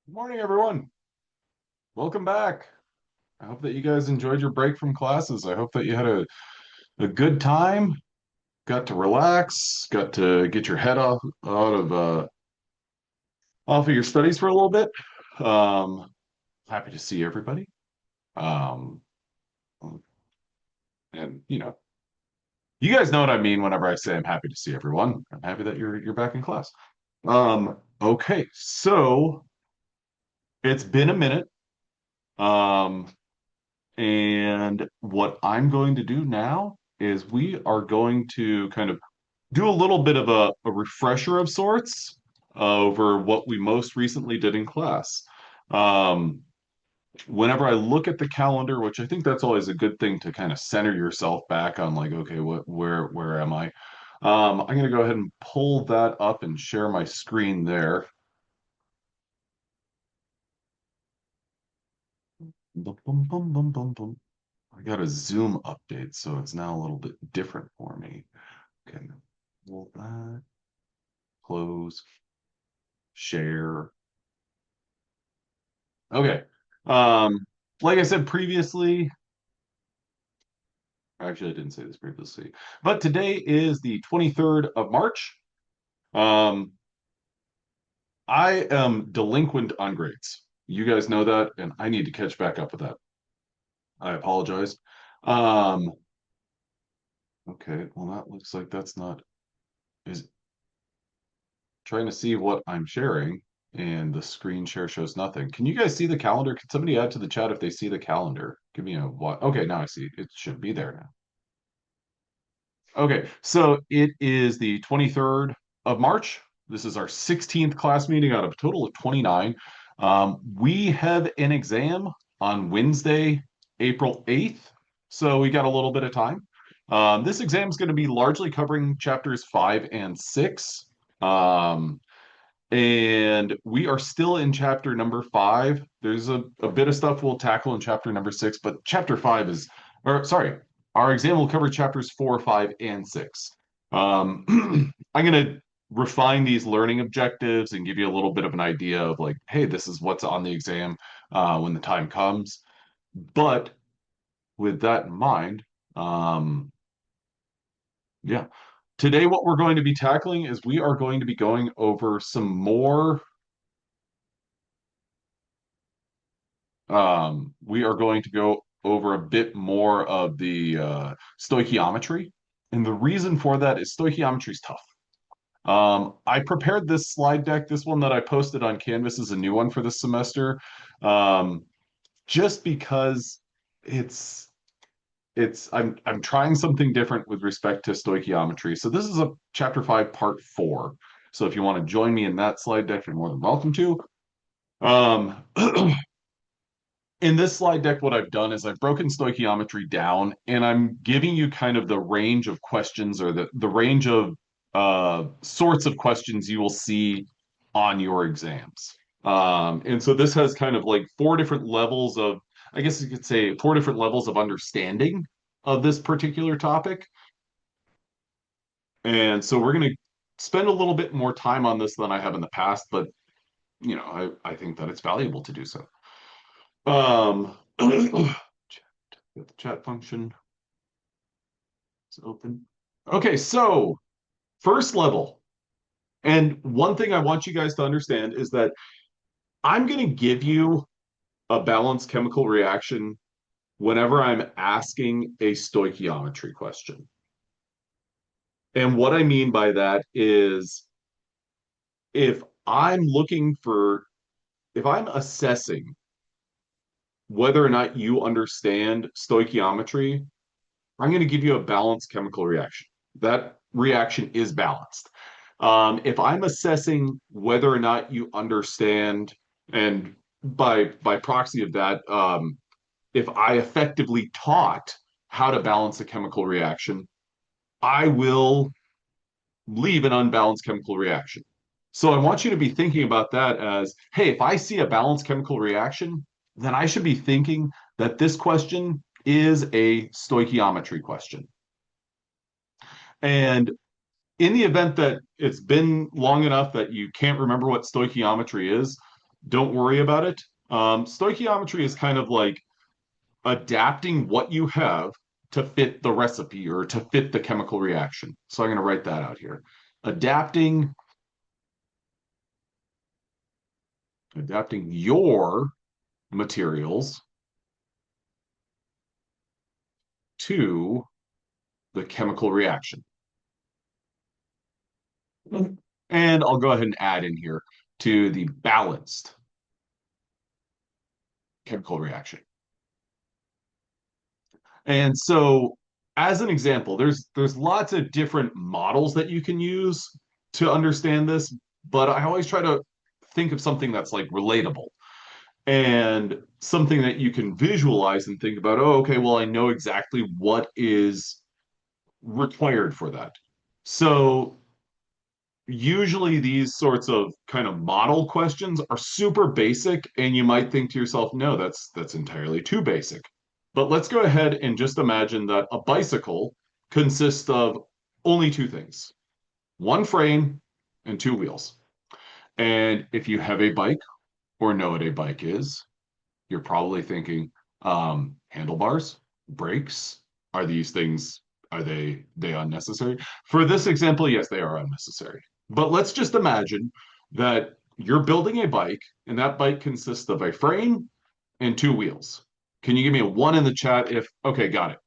Good morning, everyone. Welcome back. I hope that you guys enjoyed your break from classes. I hope that you had a good time, got to relax, got to get your head off of your studies for a little bit. Um, Happy to see everybody. Um, and you guys know what I mean whenever I say I'm happy to see everyone. I'm happy that you're back in class. Okay, so it's been a minute. Um, And what I'm going to do now is we are going to kind of do a little bit of a refresher of sorts over what we most recently did in class. Um, Whenever I look at the calendar, which I think that's always a good thing to kind of center yourself back on, like, okay, where am I? I'm going to go ahead and pull that up and share my screen there. Bum, bum, bum, bum, bum, bum. I got a Zoom update, so it's now a little bit different for me. Okay, pull that, close, share. Okay. Um, like I said previously, actually I didn't say this previously, but today is the 23rd of March. Um, I am delinquent on grades. You guys know that, and I need to catch back up with that. I apologize. Um, okay, well that looks like that's not is trying to see what I'm sharing, and the screen share shows nothing. Can you guys see the calendar? Can somebody add to the chat if they see the calendar? Give me a what? Okay, now I see. It should be there now. Okay, so it is the 23rd of March. This is our 16th class meeting out of a total of 29. We have an exam on Wednesday, April 8th, so we got a little bit of time. This exam is going to be largely covering chapters 5 and 6. Um, and we are still in chapter number 5. There's a bit of stuff we'll tackle in chapter number 6, but chapter 5 is, or sorry, our exam will cover chapters 4, 5, and 6. I'm going to refine these learning objectives and give you a little bit of an idea of like, hey, this is what's on the exam when the time comes. But with that in mind, yeah, today what we're going to be tackling is we are going to be going over some more we are going to go over a bit more of the stoichiometry. And the reason for that is stoichiometry is tough. I prepared this slide deck. This one that I posted on Canvas is a new one for this semester, um, just because it's I'm trying something different with respect to stoichiometry. So this is a chapter 5, part 4. So if you want to join me in that slide deck, you're more than welcome to. Um, in this slide deck, what I've done is I've broken stoichiometry down and I'm giving you kind of the range of questions or the range of sorts of questions you will see on your exams. And so this has kind of like four different levels of, I guess you could say, four different levels of understanding of this particular topic. And so we're going to spend a little bit more time on this than I have in the past, but I think that it's valuable to do so. Get the chat function is open. Okay, so first level. And one thing I want you guys to understand is that I'm going to give you a balanced chemical reaction whenever I'm asking a stoichiometry question. And what I mean by that is if I'm looking for, if I'm assessing whether or not you understand stoichiometry, I'm going to give you a balanced chemical reaction. That reaction is balanced. If I'm assessing whether or not you understand, and by proxy of that, if I effectively taught how to balance a chemical reaction, I will leave an unbalanced chemical reaction. So I want you to be thinking about that as, hey, if I see a balanced chemical reaction, then I should be thinking that this question is a stoichiometry question. And in the event that it's been long enough that you can't remember what stoichiometry is, don't worry about it. Stoichiometry is kind of like adapting what you have to fit the recipe or to fit the chemical reaction. So I'm going to write that out here. Adapting, adapting your materials to the chemical reaction. And I'll go ahead and add in here to the balanced chemical reaction. And so as an example, there's lots of different models that you can use to understand this, but I always try to think of something that's like relatable and something that you can visualize and think about, oh, okay, well, I know exactly what is required for that. So usually these sorts of kind of model questions are super basic, and you might think to yourself, no, that's entirely too basic. But let's go ahead and just imagine that a bicycle consists of only two things, one frame and two wheels. And if you have a bike or know what a bike is, you're probably thinking, handlebars, brakes, are these things, are they unnecessary? For this example, yes, they are unnecessary. But let's just imagine that you're building a bike, and that bike consists of a frame and two wheels. Can you give me a one in the chat if, okay, got it.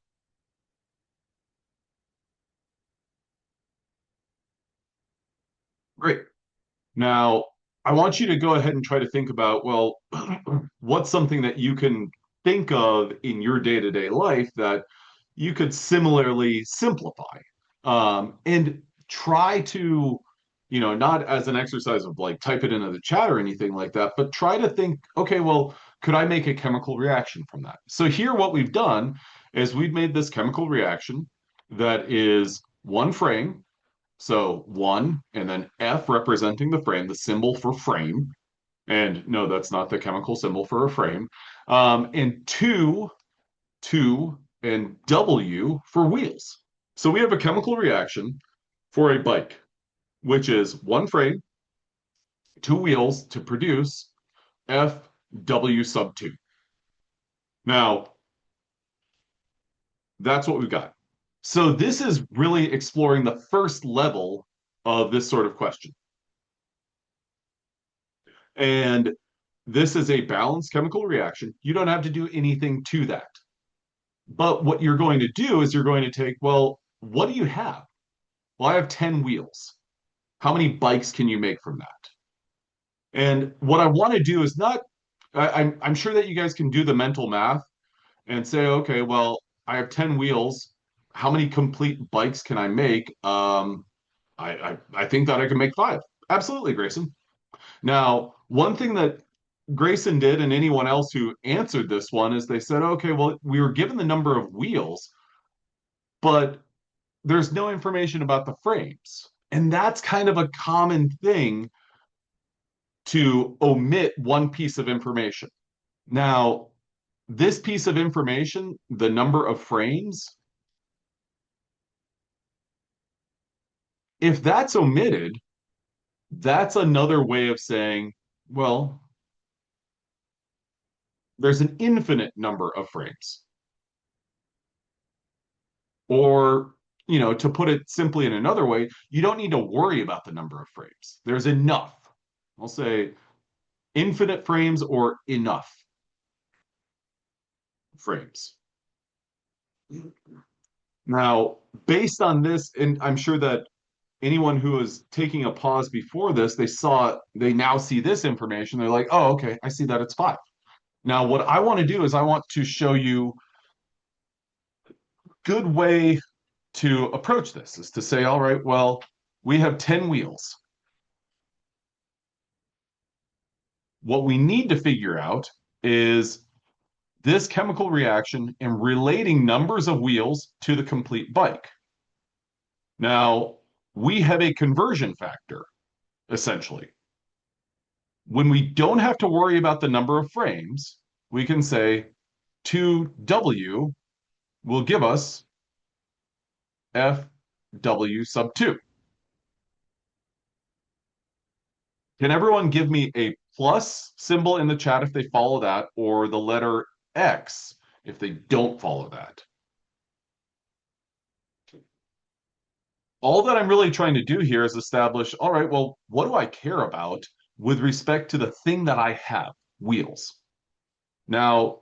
Great. Now, I want you to go ahead and try to think about, well, what's something that you can think of in your day-to-day life that you could similarly simplify, and try to, not as an exercise of like type it into the chat or anything like that, but try to think, okay, well, could I make a chemical reaction from that? So here, what we've done is we've made this chemical reaction that is one frame, so one, and then F representing the frame, the symbol for frame. And no, that's not the chemical symbol for a frame. And two, and W for wheels. So we have a chemical reaction for a bike, which is one frame, two wheels to produce FW sub 2. Now, that's what we've got. So this is really exploring the first level of this sort of question. And this is a balanced chemical reaction. You don't have to do anything to that. But what you're going to do is you're going to take, well, what do you have? Well, I have 10 wheels. How many bikes can you make from that? And what I want to do is not, I'm sure that you guys can do the mental math and say, okay, well, I have 10 wheels. How many complete bikes can I make? I think that I can make five. Absolutely, Grayson. Now, one thing that Grayson did and anyone else who answered this one is they said, okay, well, we were given the number of wheels, but there's no information about the frames. And that's kind of a common thing to omit one piece of information. Now, this piece of information, the number of frames, if that's omitted, that's another way of saying, well, there's an infinite number of frames. Or, to put it simply in another way, you don't need to worry about the number of frames. There's enough. I'll say infinite frames or enough frames. Now, based on this, and I'm sure that anyone who was taking a pause before this, they now see this information. They're like, oh, okay, I see that it's five. Now, what I want to do is I want to show you good way to approach this is to say, all right, well, we have 10 wheels. What we need to figure out is this chemical reaction and relating numbers of wheels to the complete bike. Now, we have a conversion factor, essentially. When we don't have to worry about the number of frames, we can say 2W will give us FW sub 2. Can everyone give me a plus symbol in the chat if they follow that, or the letter X if they don't follow that. All that I'm really trying to do here is establish, all right, well, what do I care about with respect to the thing that I have, wheels? Now,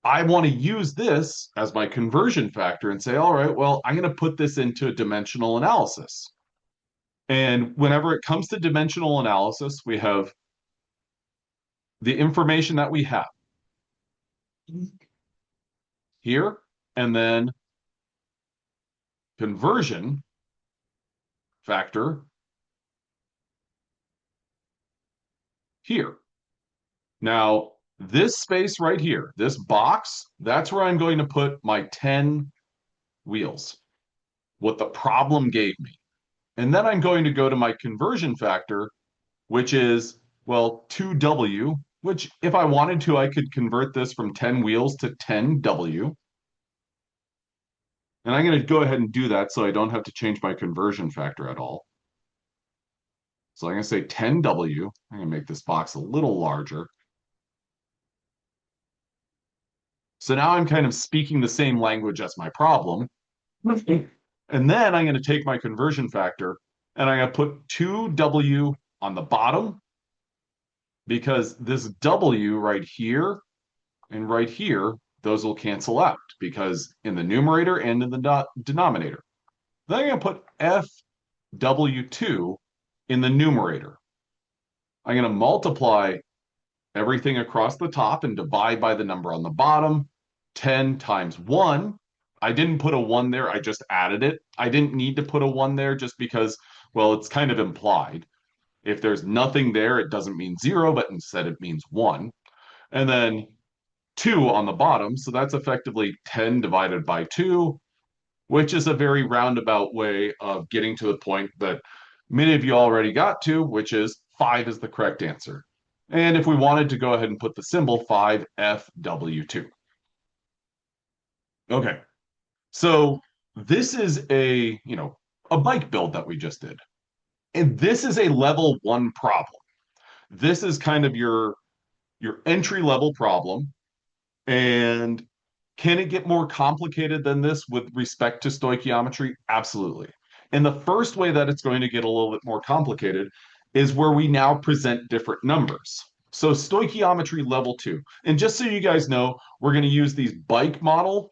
I want to use this as my conversion factor and say, all right, well, I'm going to put this into a dimensional analysis. And whenever it comes to dimensional analysis, we have the information that we have here, and then conversion factor here. Now, this space right here, this box, that's where I'm going to put my 10 wheels, what the problem gave me. And then I'm going to go to my conversion factor, which is, well, 2W, which if I wanted to, I could convert this from 10 wheels to 10W. And I'm going to go ahead and do that so I don't have to change my conversion factor at all. So I'm going to say 10W. I'm going to make this box a little larger. So now I'm kind of speaking the same language as my problem. And then I'm going to take my conversion factor and I'm going to put 2W on the bottom because this W right here and right here, those will cancel out because in the numerator and in the denominator. Then I'm going to put FW2 in the numerator. I'm going to multiply everything across the top and divide by the number on the bottom. 10 times 1. I didn't put a 1 there. I just added it. I didn't need to put a 1 there just because, well, it's kind of implied. If there's nothing there, it doesn't mean 0, but instead it means 1. And then 2 on the bottom. So that's effectively 10 divided by 2, which is a very roundabout way of getting to the point that many of you already got to, which is 5 is the correct answer. And if we wanted to go ahead and put the symbol 5FW2. Okay, so this is a bike build that we just did. And this is a level 1 problem. This is kind of your entry level problem. And can it get more complicated than this with respect to stoichiometry? Absolutely. And the first way that it's going to get a little bit more complicated is where we now present different numbers. So stoichiometry level 2. And just so you guys know, we're going to use this bike model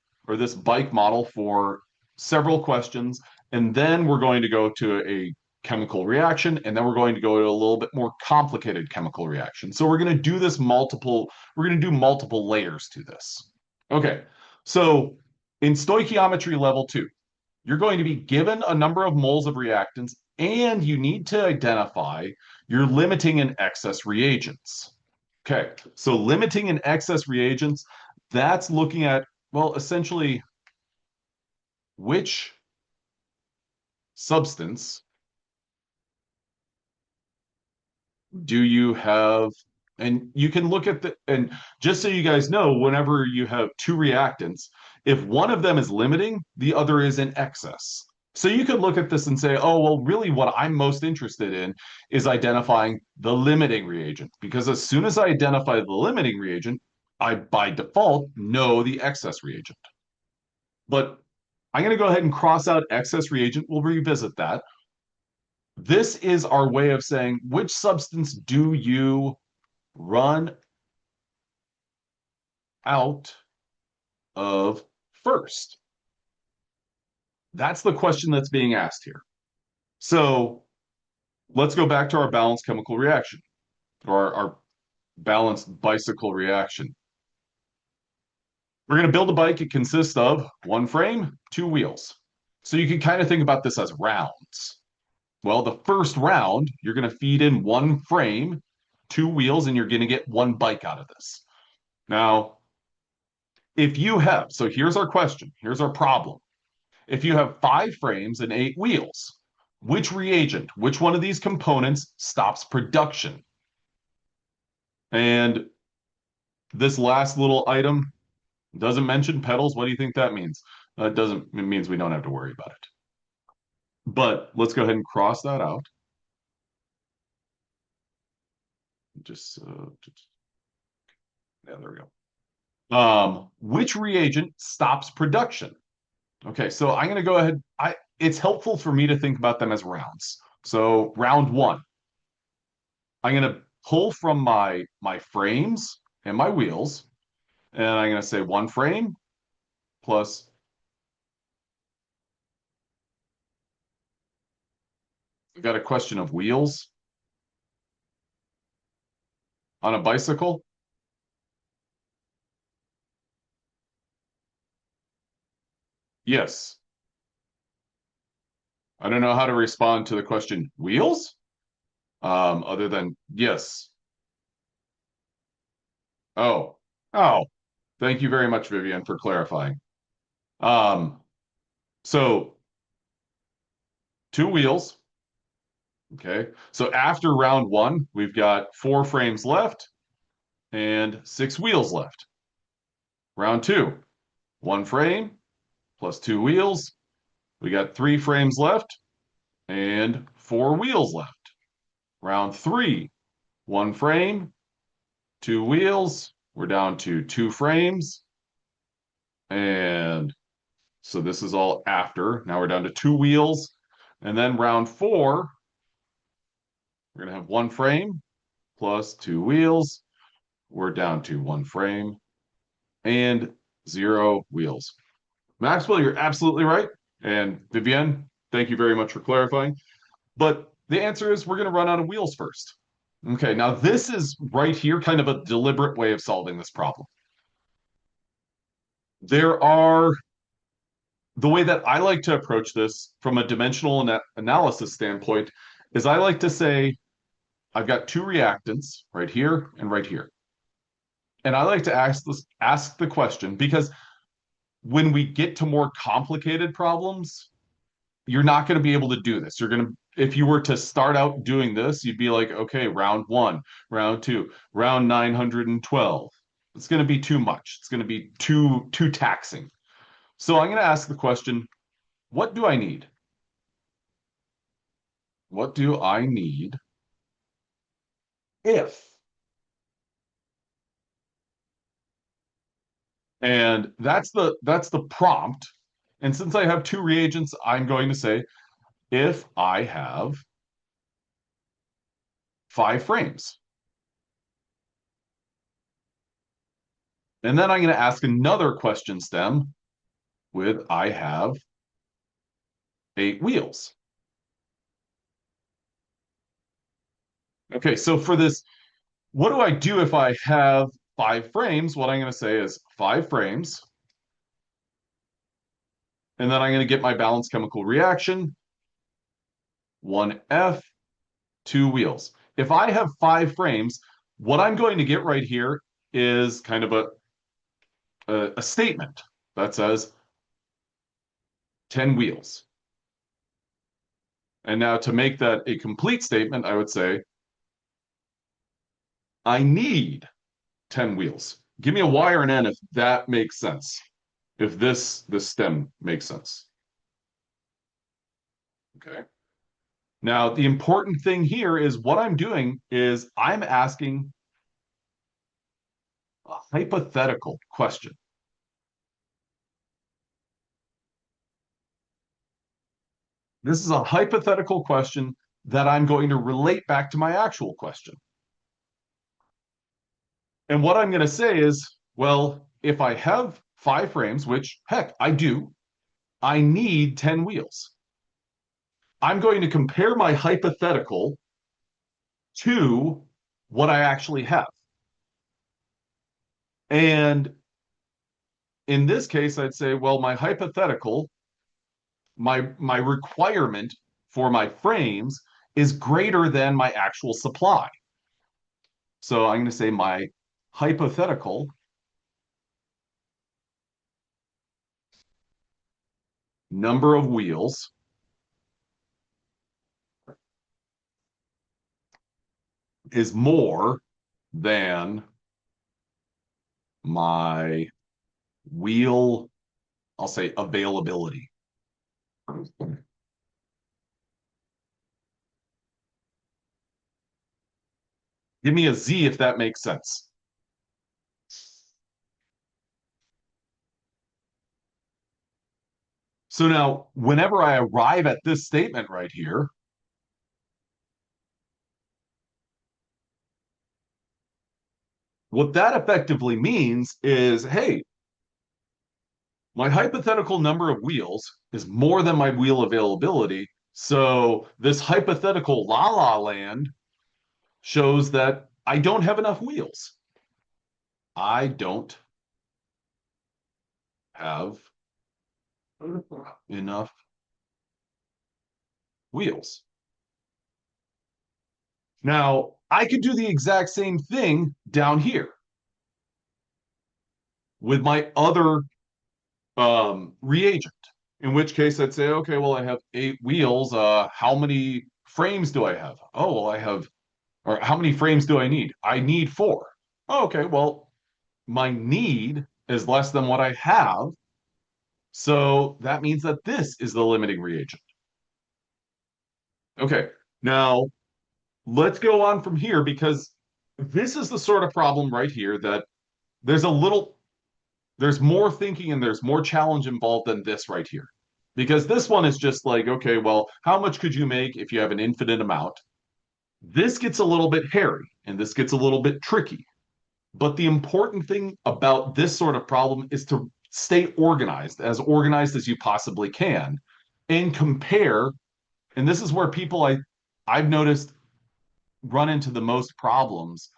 for several questions. And then we're going to go to a chemical reaction, and then we're going to go to a little bit more complicated chemical reaction. So we're going to do multiple layers to this. Okay, so in stoichiometry level 2, you're going to be given a number of moles of reactants, and you need to identify your limiting and excess reagents. Okay, so limiting and excess reagents, that's looking at, well, essentially, which substance do you have? And you can look at and just so you guys know, whenever you have two reactants, if one of them is limiting, the other is in excess. So you could look at this and say, oh, well, really what I'm most interested in is identifying the limiting reagent, because as soon as I identify the limiting reagent, I, by default, know the excess reagent. But I'm going to go ahead and cross out excess reagent. We'll revisit that. This is our way of saying, which substance do you run out of first? That's the question that's being asked here. So let's go back to our balanced chemical reaction, or our balanced bicycle reaction. We're going to build a bike. It consists of one frame, two wheels. So you can kind of think about this as rounds. Well, the first round, you're going to feed in one frame, two wheels, and you're going to get one bike out of this. Now, if you have, so here's our question, here's our problem. If you have 5 frames and 8 wheels, which reagent, which one of these components stops production? And this last little item doesn't mention pedals. What do you think that means? It means we don't have to worry about it. But let's go ahead and cross that out. just yeah, there we go. Which reagent stops production? Okay, so I'm going to go ahead. It's helpful for me to think about them as rounds. So round one, I'm going to pull from my frames and my wheels, and I'm going to say one frame plus. I've got a question of wheels on a bicycle. Yes. I don't know how to respond to the question wheels, other than yes. Oh, oh, thank you very much, Vivian, for clarifying. Um, so two wheels. Okay. So after round one, we've got four frames left and six wheels left. Round two, one frame plus two wheels. We got three frames left and four wheels left. Round three, one frame, two wheels. We're down to two frames. And so this is all after. Now we're down to two wheels. And then round four, we're going to have one frame plus two wheels. We're down to one frame and zero wheels. Maxwell, you're absolutely right. And Vivienne, thank you very much for clarifying. But the answer is we're going to run out of wheels first. Okay, now this is right here kind of a deliberate way of solving this problem. There are the way that I like to approach this from a dimensional analysis standpoint is I like to say I've got two reactants right here and right here. And I like to ask the question because when we get to more complicated problems, you're not going to be able to do this. You're going to, if you were to start out doing this, you'd be like, okay, round one, round two, round 912. It's going to be too much. It's going to be too taxing. So I'm going to ask the question, what do I need? What do I need if? And that's the prompt. And since I have two reagents, I'm going to say if I have five frames. And then I'm going to ask another question stem with I have eight wheels. Okay, so for this, what do I do if I have five frames? What I'm going to say is five frames. And then I'm going to get my balanced chemical reaction, one F, two wheels. If I have five frames, what I'm going to get right here is kind of a statement that says 10 wheels. And now to make that a complete statement, I would say, I need 10 wheels. Give me a Y or an N if that makes sense. If this stem makes sense. Okay. Now, the important thing here is what I'm doing is I'm asking a hypothetical question. This is a hypothetical question that I'm going to relate back to my actual question. And what I'm going to say is, well, if I have five frames, which heck, I do, I need 10 wheels. I'm going to compare my hypothetical to what I actually have. And in this case, I'd say, well, my hypothetical, my requirement for my frames is greater than my actual supply. So I'm going to say my hypothetical number of wheels is more than my wheel, I'll say availability. And Give me a Z if that makes sense. So now, whenever I arrive at this statement right here, what that effectively means is, hey, my hypothetical number of wheels is more than my wheel availability. So this hypothetical la la land shows that I don't have enough wheels. I don't have enough wheels. Now, I could do the exact same thing down here with my other reagent, in which case I'd say, okay, well, I have 8 wheels. How many frames do I have? Oh, well, I have, or how many frames do I need? I need 4. Oh, okay, well, my need is less than what I have. So that means that this is the limiting reagent. Okay, now let's go on from here because this is the sort of problem right here that there's a little, there's more thinking and there's more challenge involved than this right here. Because this one is just like, okay, well, how much could you make if you have an infinite amount? This gets a little bit hairy and this gets a little bit tricky. But the important thing about this sort of problem is to stay organized as you possibly can, and compare. And this is where people I've noticed run into the most problems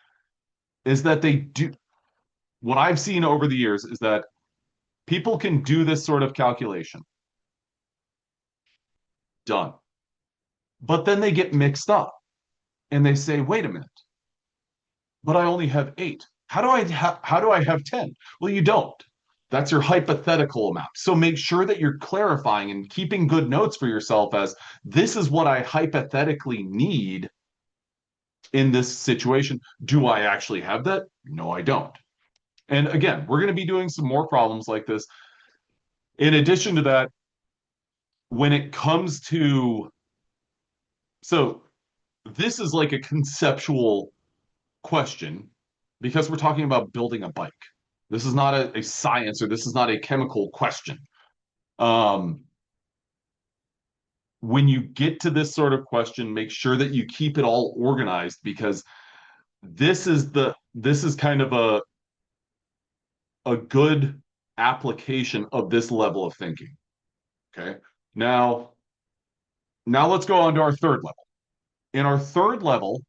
is that they do what I've seen over the years is that people can do this sort of calculation. Done. But then they get mixed up and they say, wait a minute, but I only have 8. How do I have 10? Well, you don't. That's your hypothetical amount. So make sure that you're clarifying and keeping good notes for yourself as this is what I hypothetically need in this situation. Do I actually have that? No, I don't. And again, we're going to be doing some more problems like this. In addition to that, when it comes to, so this is like a conceptual question because we're talking about building a bike. This is not a science or this is not a chemical question. Um, when you get to this sort of question, make sure that you keep it all organized because this is kind of a good application of this level of thinking. Okay. Now, now let's go on to our third level. In our third level,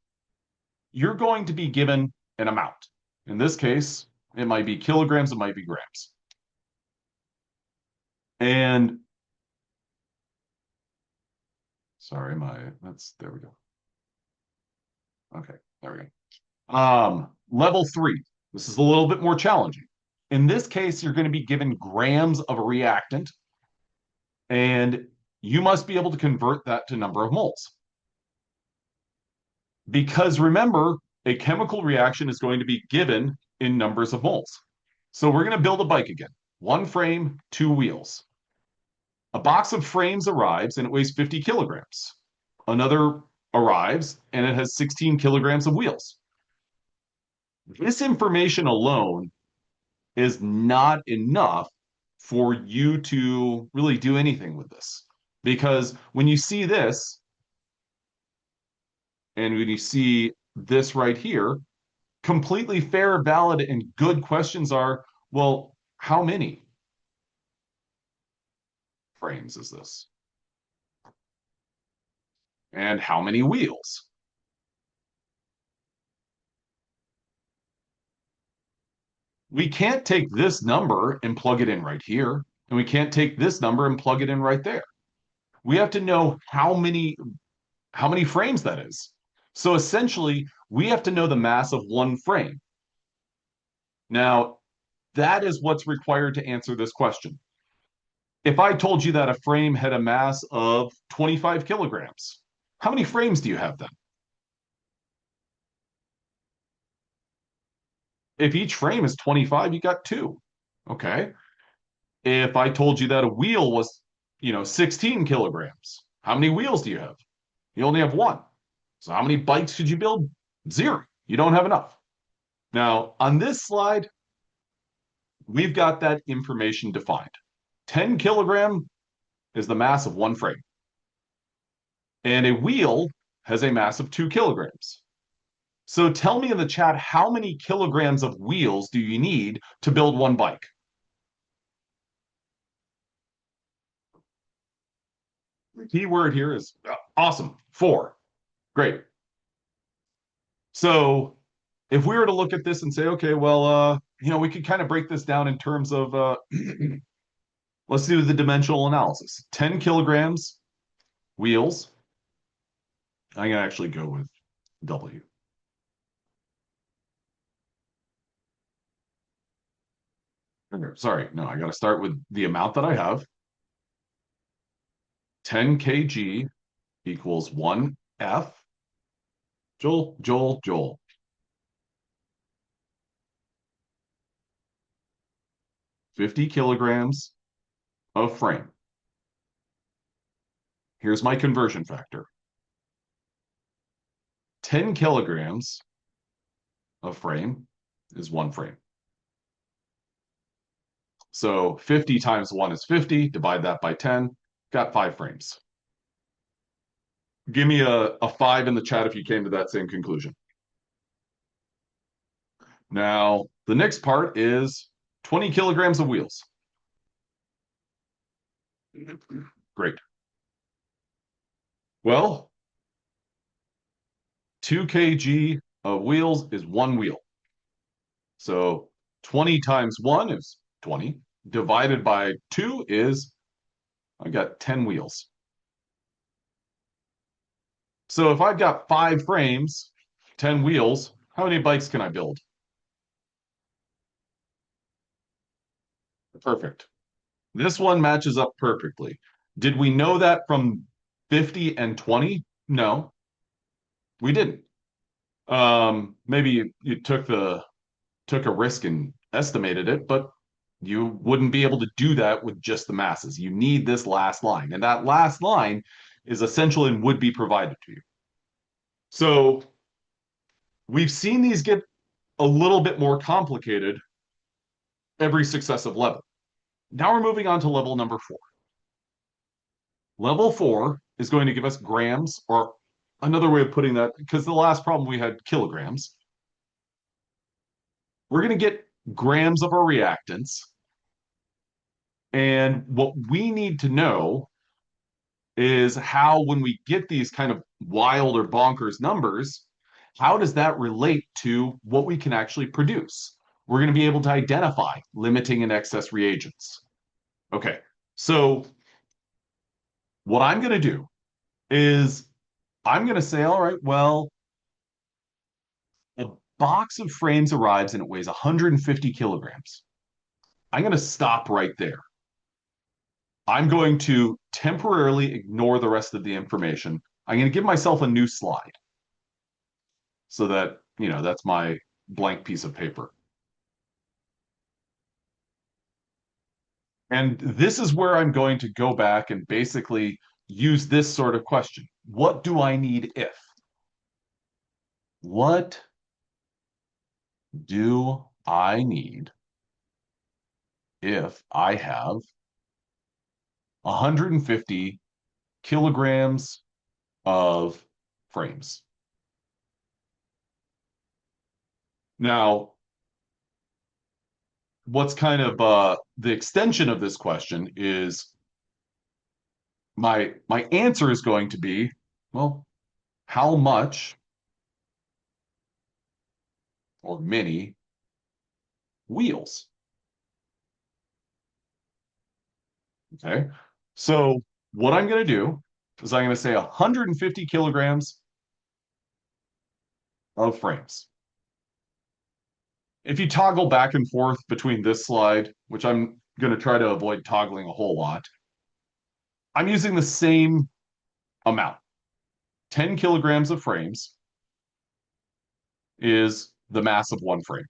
you're going to be given an amount. In this case, it might be kilograms, it might be grams. And sorry, there we go. Okay, there we go. Level 3. This is a little bit more challenging. In this case, you're going to be given grams of a reactant, and you must be able to convert that to number of moles. Because remember, a chemical reaction is going to be given in numbers of moles. So we're going to build a bike again. 1 frame, 2 wheels. A box of frames arrives and it weighs 50 kilograms. Another arrives and it has 16 kilograms of wheels. This information alone is not enough for you to really do anything with this. Because when you see this, and when you see this right here, completely fair, valid, and good questions are, well, how many frames is this? And how many wheels? We can't take this number and plug it in right here, and we can't take this number and plug it in right there. We have to know how many frames that is. So essentially, we have to know the mass of 1 frame. Now, that is what's required to answer this question. If I told you that a frame had a mass of 25 kilograms, how many frames do you have then? If each frame is 25, you got 2. Okay. If I told you that a wheel was, 16 kilograms, how many wheels do you have? You only have 1. So how many bikes could you build? 0. You don't have enough. Now, on this slide, we've got that information defined. 10 kilogram is the mass of one frame, and a wheel has a mass of 2 kilograms. So tell me in the chat, how many kilograms of wheels do you need to build one bike? The key word here is awesome. 4. Great. So if we were to look at this and say, okay, well, we could kind of break this down in terms of, let's do the dimensional analysis. 10 kilograms wheels. I'm going to actually go with W. Sorry, no, I got to start with the amount that I have. 10 kg equals 1 F. Joel. 50 kilograms of frame. Here's my conversion factor. 10 kilograms of frame is one frame. So 50 times 1 is 50. Divide that by 10. Got 5 frames. Give me a 5 in the chat if you came to that same conclusion. Now, the next part is 20 kilograms of wheels. Great. Well, 2 kg of wheels is one wheel. So 20 times 1 is 20. Divided by 2 is, I got 10 wheels. So if I've got 5 frames, 10 wheels, how many bikes can I build? Perfect. This one matches up perfectly. Did we know that from 50 and 20? No, we didn't. Maybe you took a risk and estimated it, but you wouldn't be able to do that with just the masses. You need this last line, and that last line is essential and would be provided to you. So we've seen these get a little bit more complicated every successive level. Now we're moving on to level number 4. Level 4 is going to give us grams, or another way of putting that, because the last problem we had kilograms. We're going to get grams of our reactants. And what we need to know is how, when we get these kind of wild or bonkers numbers, how does that relate to what we can actually produce? We're going to be able to identify limiting and excess reagents. Okay, so what I'm going to do is I'm going to say, all right, well, a box of frames arrives and it weighs 150 kilograms. I'm going to stop right there. I'm going to temporarily ignore the rest of the information. I'm going to give myself a new slide so that, that's my blank piece of paper. And this is where I'm going to go back and basically use this sort of question. What do I need if? What do I need if I have 150 kilograms of frames? Now, what's kind of the extension of this question is my answer is going to be, well, how much or many wheels? Okay, so what I'm going to do is I'm going to say 150 kilograms of frames. If you toggle back and forth between this slide, which I'm going to try to avoid toggling a whole lot, I'm using the same amount. 10 kilograms of frames is the mass of one frame.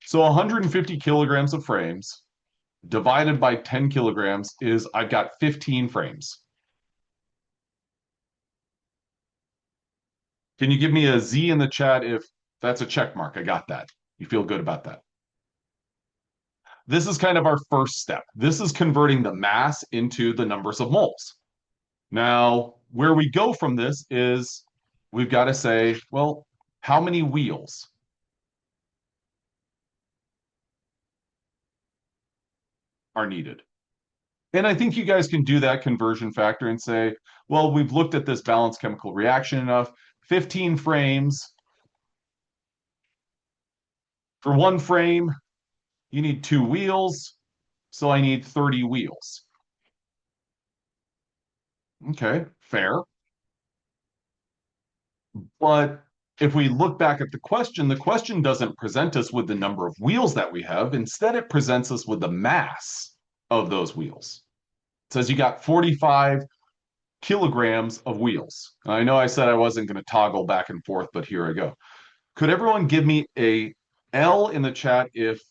So 150 kilograms of frames divided by 10 kilograms is I've got 15 frames. Can you give me a Z in the chat if that's a check mark? I got that. You feel good about that? This is kind of our first step. This is converting the mass into the numbers of moles. Now, where we go from this is we've got to say, well, how many wheels are needed? And I think you guys can do that conversion factor and say, well, we've looked at this balanced chemical reaction enough, 15 frames. For one frame, you need 2 wheels, so I need 30 wheels. Okay, fair. But if we look back at the question doesn't present us with the number of wheels that we have. Instead, it presents us with the mass of those wheels. It says you got 45 kilograms of wheels. I know I said I wasn't going to toggle back and forth, but here I go. Could everyone give me a L in the chat if,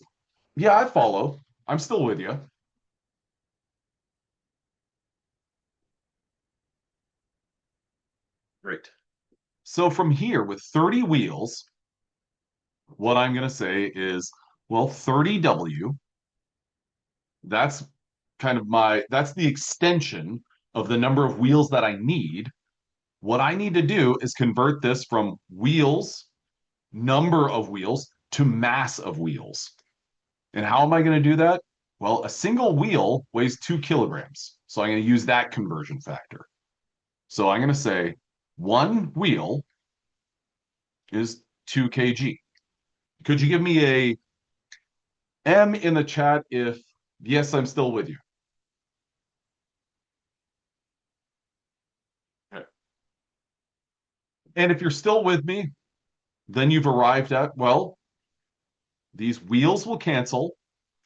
yeah, I follow. I'm still with you. Great. So from here, with 30 wheels, what I'm going to say is, well, 30W, that's that's the extension of the number of wheels that I need. What I need to do is convert this from wheels, number of wheels, to mass of wheels. And how am I going to do that? Well, a single wheel weighs 2 kilograms. So I'm going to use that conversion factor. So I'm going to say one wheel is 2 kg. Could you give me a M in the chat if, yes, I'm still with you? Okay. And if you're still with me, then you've arrived at, well, these wheels will cancel.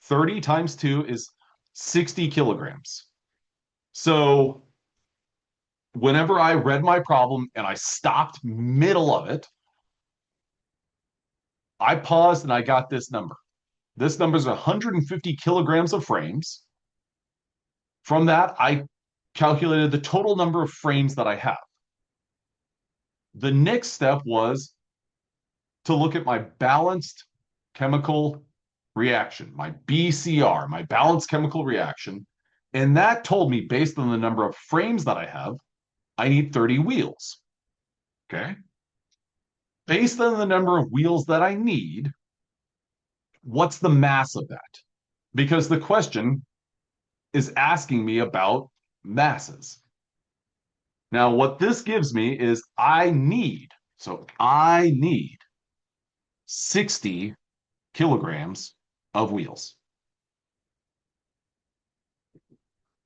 30 times 2 is 60 kilograms. So whenever I read my problem and I stopped middle of it, I paused and I got this number. This number is 150 kilograms of frames. From that, I calculated the total number of frames that I have. The next step was to look at my balanced chemical reaction, my BCR, my balanced chemical reaction. And that told me, based on the number of frames that I have, I need 30 wheels. Okay. Based on the number of wheels that I need, what's the mass of that? Because the question is asking me about masses. Now, what this gives me is I need 60 kilograms of wheels.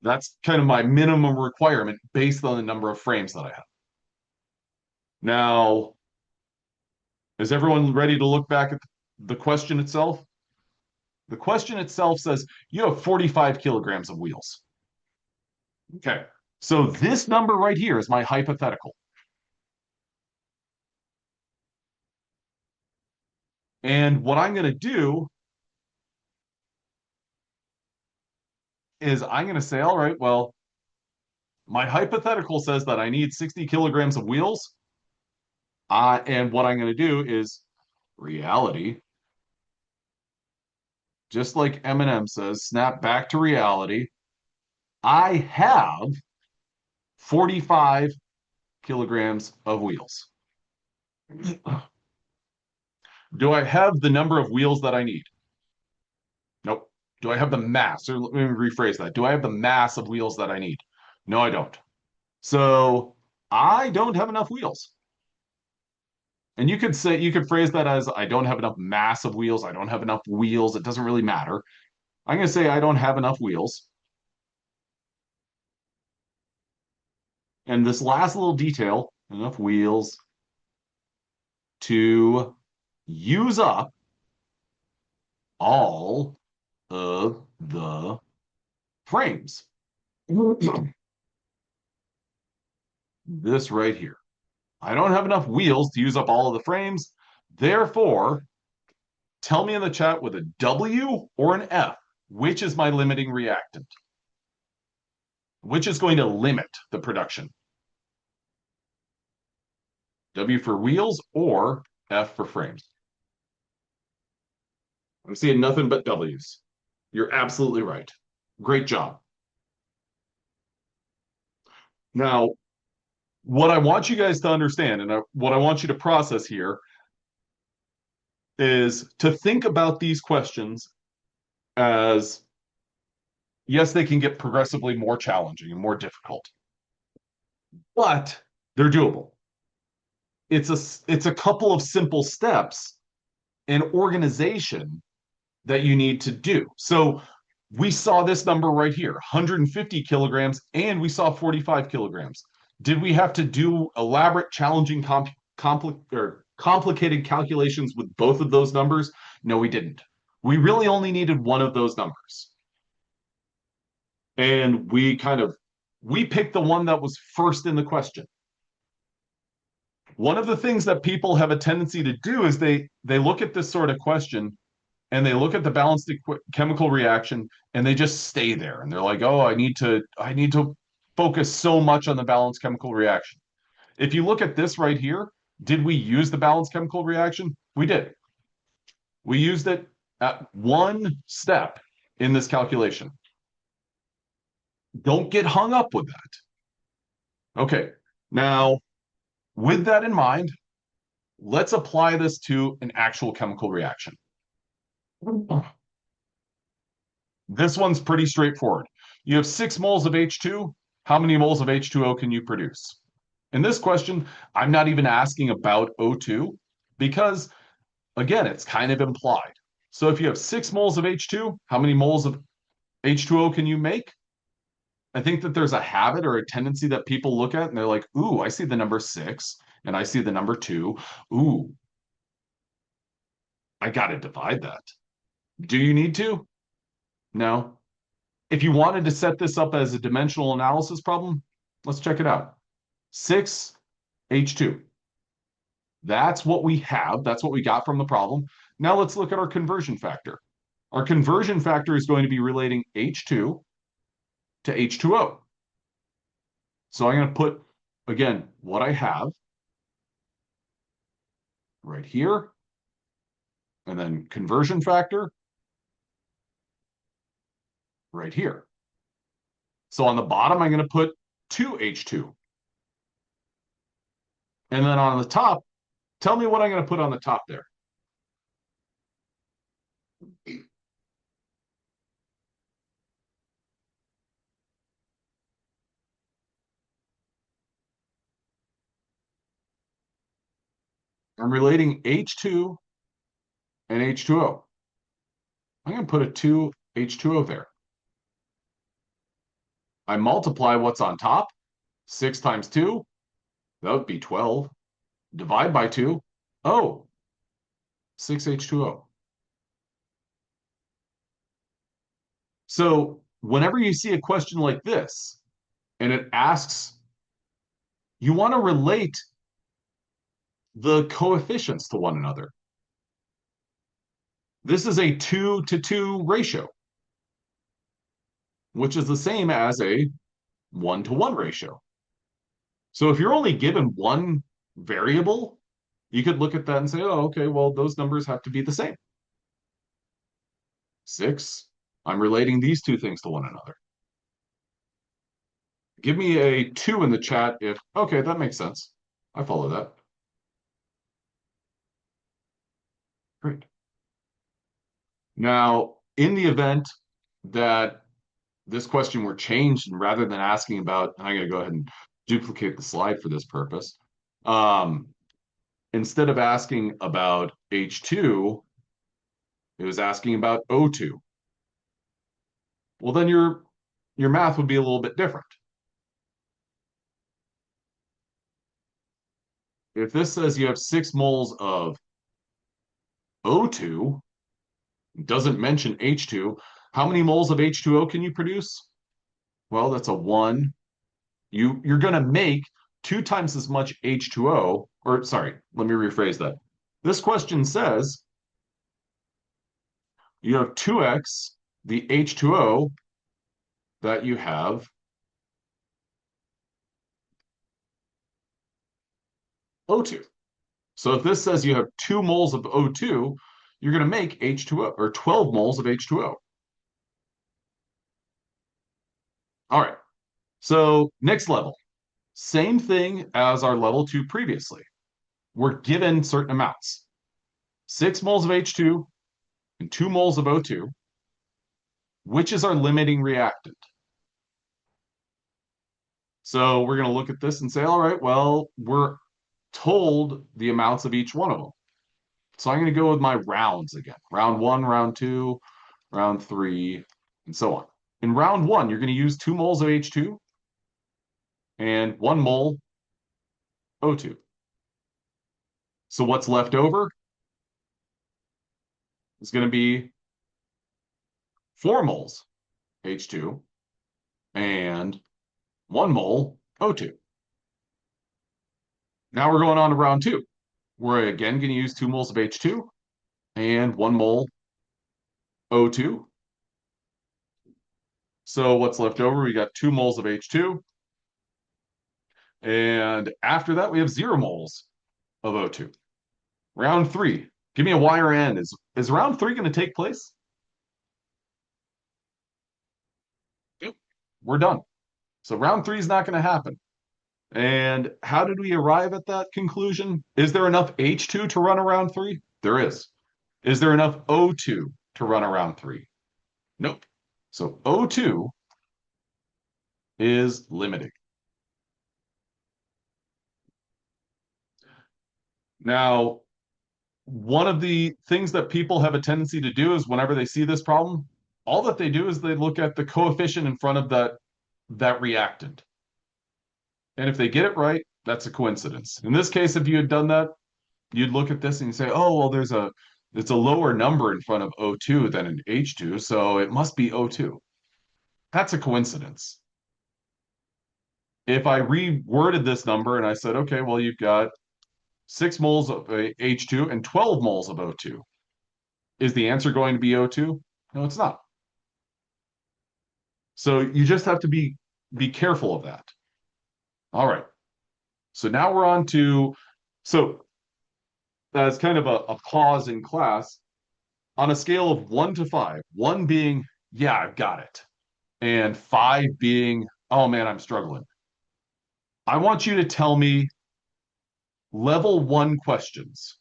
That's kind of my minimum requirement based on the number of frames that I have. Now, is everyone ready to look back at the question itself? The question itself says you have 45 kilograms of wheels. Okay, so this number right here is my hypothetical. And what I'm going to do is I'm going to say, all right, well, my hypothetical says that I need 60 kilograms of wheels. And what I'm going to do is reality, just like Eminem says, snap back to reality. I have 45 kilograms of wheels. Do I have the number of wheels that I need? Nope. Do I have the mass? Or let me rephrase that. Do I have the mass of wheels that I need? No, I don't. So I don't have enough wheels. And you could phrase that as I don't have enough mass of wheels. I don't have enough wheels. It doesn't really matter. I'm going to say I don't have enough wheels. And this last little detail, enough wheels to use up all of the frames. This right here. I don't have enough wheels to use up all of the frames. Therefore, tell me in the chat with a W or an F, which is my limiting reactant? Which is going to limit the production? W for wheels or F for frames? I'm seeing nothing but W's. You're absolutely right. Great job. Now, what I want you guys to understand and what I want you to process here is to think about these questions as yes, they can get progressively more challenging and more difficult, but they're doable. It's a couple of simple steps and organization that you need to do. So we saw this number right here, 150 kilograms, and we saw 45 kilograms. Did we have to do elaborate, challenging, complicated calculations with both of those numbers? No, we didn't. We really only needed one of those numbers. And we picked the one that was first in the question. One of the things that people have a tendency to do is they look at this sort of question and they look at the balanced chemical reaction and they just stay there and they're like, oh, I need to focus so much on the balanced chemical reaction. If you look at this right here, did we use the balanced chemical reaction? We did. We used it at one step in this calculation. Don't get hung up with that. Okay, now with that in mind, let's apply this to an actual chemical reaction. This one's pretty straightforward. You have 6 moles of H2. How many moles of H2O can you produce? In this question, I'm not even asking about O2 because, again, it's kind of implied. So if you have 6 moles of H2, how many moles of H2O can you make? I think that there's a habit or a tendency that people look at and they're like, ooh, I see the number 6 and I see the number 2. Ooh, I got to divide that. Do you need to? No. If you wanted to set this up as a dimensional analysis problem, let's check it out. 6H2. That's what we have. That's what we got from the problem. Now let's look at our conversion factor. Our conversion factor is going to be relating H2 to H2O. So I'm going to put, again, what I have right here, and then conversion factor right here. So on the bottom, I'm going to put 2H2. And then on the top, tell me what I'm going to put on the top there. I'm relating H2 and H2O. I'm going to put a 2H2O there. I multiply what's on top. 6 times 2, that would be 12. Divide by 2. Oh, 6H2O. So whenever you see a question like this, and it asks, you want to relate the coefficients to one another. This is a 2 to 2 ratio, which is the same as a 1 to 1 ratio. So if you're only given one variable, you could look at that and say, oh, okay, well, those numbers have to be the same. 6, I'm relating these two things to one another. Give me a 2 in the chat if, okay, that makes sense. I follow that. Great. Now, in the event that this question were changed, and rather than asking about, I'm going to go ahead and duplicate the slide for this purpose. Instead of asking about H2, it was asking about O2. Well, then your math would be a little bit different. If this says you have 6 moles of O2, doesn't mention H2, how many moles of H2O can you produce? Well, that's a 1. You're going to make 2 times as much H2O, or sorry, let me rephrase that. This question says you have 2x the H2O that you have O2. So if this says you have 2 moles of O2, you're going to make H2O or 12 moles of H2O. All right. So next level, same thing as our level 2 previously. We're given certain amounts, 6 moles of H2 and 2 moles of O2, which is our limiting reactant. So we're going to look at this and say, all right, well, we're told the amounts of each one of them. So I'm going to go with my rounds again. Round 1, round 2, round 3, and so on. In round 1, you're going to use 2 moles of H2 and 1 mole O2. So what's left over is going to be 4 moles H2 and 1 mole O2. Now we're going on to round 2. We're again going to use 2 moles of H2 and 1 mole O2. So what's left over? We got 2 moles of H2. And after that, we have 0 moles of O2. Round 3. Give me a Y or N. Is round 3 going to take place? Yep. We're done. So round 3 is not going to happen. And how did we arrive at that conclusion? Is there enough H2 to run around 3? There is. Is there enough O2 to run around 3? Nope. So O2 is limiting. Now, one of the things that people have a tendency to do is whenever they see this problem, all that they do is they look at the coefficient in front of that reactant. And if they get it right, that's a coincidence. In this case, if you had done that, you'd look at this and you say, oh, well, it's a lower number in front of O2 than an H2, so it must be O2. That's a coincidence. If I reworded this number and I said, okay, well, you've got 6 moles of H2 and 12 moles of O2. Is the answer going to be O2? No, it's not. So you just have to be careful of that. All right. So now we're on to, so as kind of a pause in class, on a scale of 1 to 5, 1 being, yeah, I've got it, and 5 being, oh man, I'm struggling. I want you to tell me level 1 questions.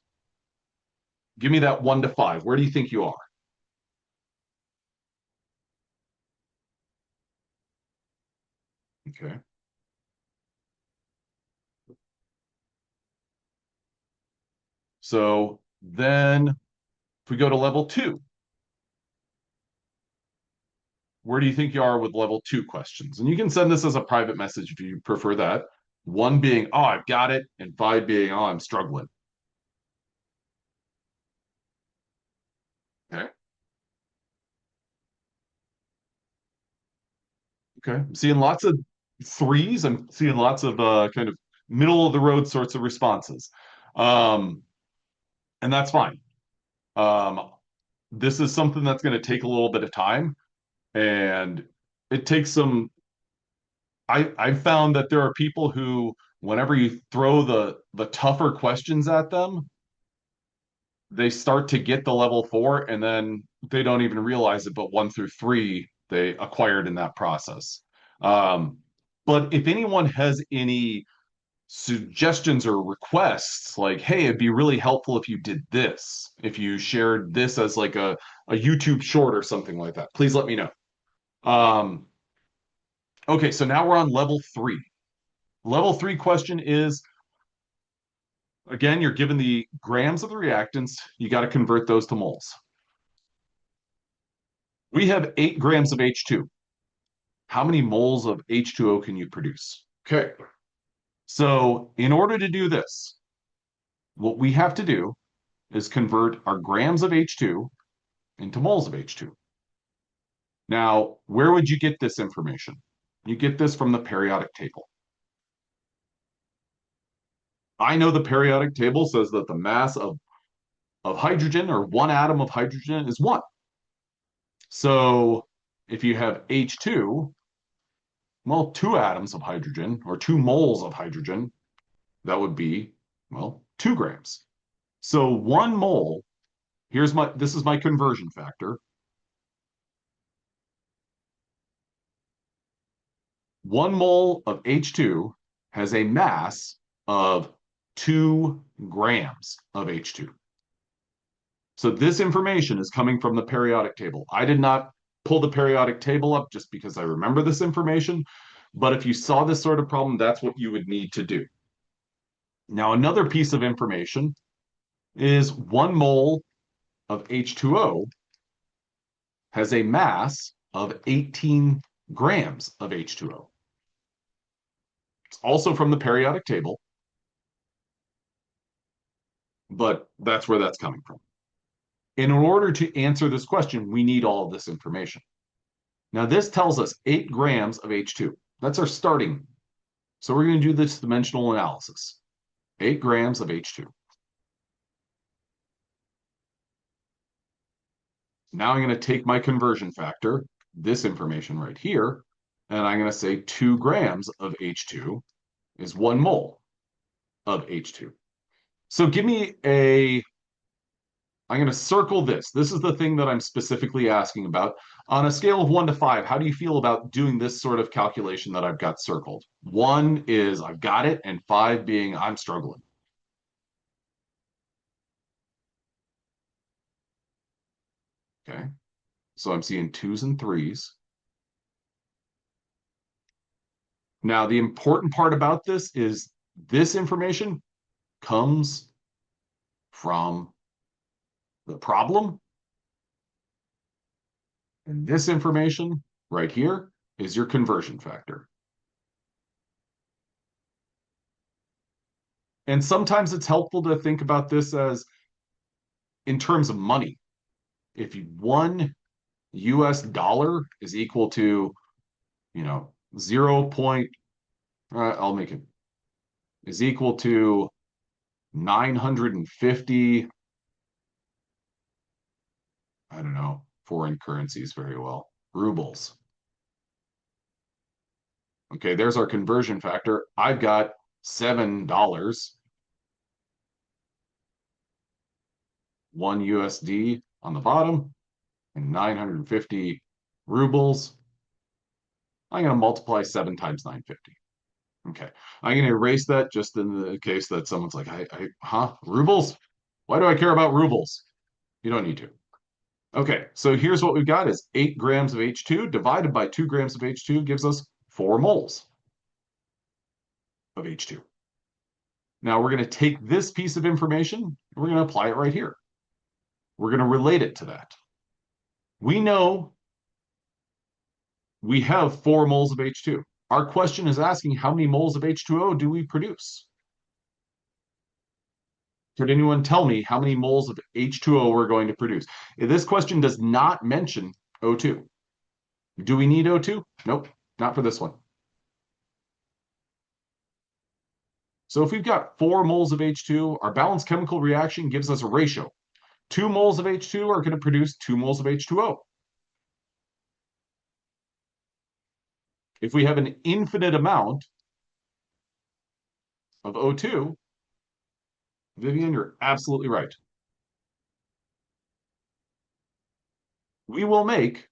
Give me that 1 to 5. Where do you think you are? Okay. So then if we go to level 2, where do you think you are with level 2 questions? And you can send this as a private message if you prefer that. 1 being, oh, I've got it, and 5 being, oh, I'm struggling. Okay. Okay. I'm seeing lots of 3s. I'm seeing lots of kind of middle of the road sorts of responses. Um, and that's fine. Um, this is something that's going to take a little bit of time, and it takes some. I've found that there are people who, whenever you throw the tougher questions at them, they start to get the level 4, and then they don't even realize it. But 1 through 3 they acquired in that process. Um, but if anyone has any suggestions or requests, like, hey, it'd be really helpful if you did this, if you shared this as like a YouTube short or something like that, please let me know. Um, okay, so now we're on level 3. Level 3 question is, again, you're given the grams of the reactants, you got to convert those to moles. We have 8 grams of H2. How many moles of H2O can you produce? Okay, so in order to do this, what we have to do is convert our grams of H2 into moles of H2. Now, where would you get this information? You get this from the periodic table. I know the periodic table says that the mass of hydrogen, or 1 atom of hydrogen, is 1. So if you have H2, well, 2 atoms of hydrogen, or 2 moles of hydrogen, that would be Well, 2 grams. So 1 mole, this is my conversion factor. 1 mole of H2 has a mass of 2 grams of H2. So this information is coming from the periodic table. I did not pull the periodic table up just because I remember this information, but if you saw this sort of problem, that's what you would need to do. Now, another piece of information is 1 mole of H2O has a mass of 18 grams of H2O. It's also from the periodic table, but that's where that's coming from. In order to answer this question, we need all of this information. Now, this tells us 8 grams of H2. That's our starting. So we're going to do this dimensional analysis. 8 grams of H2. Now I'm going to take my conversion factor, this information right here, and I'm going to say 2 grams of H2 is 1 mole of H2. So give me I'm going to circle this. This is the thing that I'm specifically asking about. On a scale of 1 to 5, how do you feel about doing this sort of calculation that I've got circled? 1 is I've got it, and 5 being I'm struggling. Okay. So I'm seeing 2s and 3s. Now, the important part about this is this information comes from the problem. And this information right here is your conversion factor. And sometimes it's helpful to think about this as in terms of money. If 1 US dollar is equal to, 0. I'll make it is equal to 950, I don't know, foreign currencies very well, rubles. Okay, there's our conversion factor. I've got $7, 1 USD on the bottom, and 950 rubles. I'm going to multiply 7 times 950. Okay, I'm going to erase that just in the case that someone's like, rubles? Why do I care about rubles? You don't need to. Okay, so here's what we've got is 8 grams of H2 divided by 2 grams of H2 gives us 4 moles of H2. Now we're going to take this piece of information and we're going to apply it right here. We're going to relate it to that. We know we have 4 moles of H2. Our question is asking how many moles of H2O do we produce? Could anyone tell me how many moles of H2O we're going to produce? This question does not mention O2. Do we need O2? Nope, not for this one. So if we've got 4 moles of H2, our balanced chemical reaction gives us a ratio. 2 moles of H2 are going to produce 2 moles of H2O. If we have an infinite amount of O2, Vivian, you're absolutely right. We will make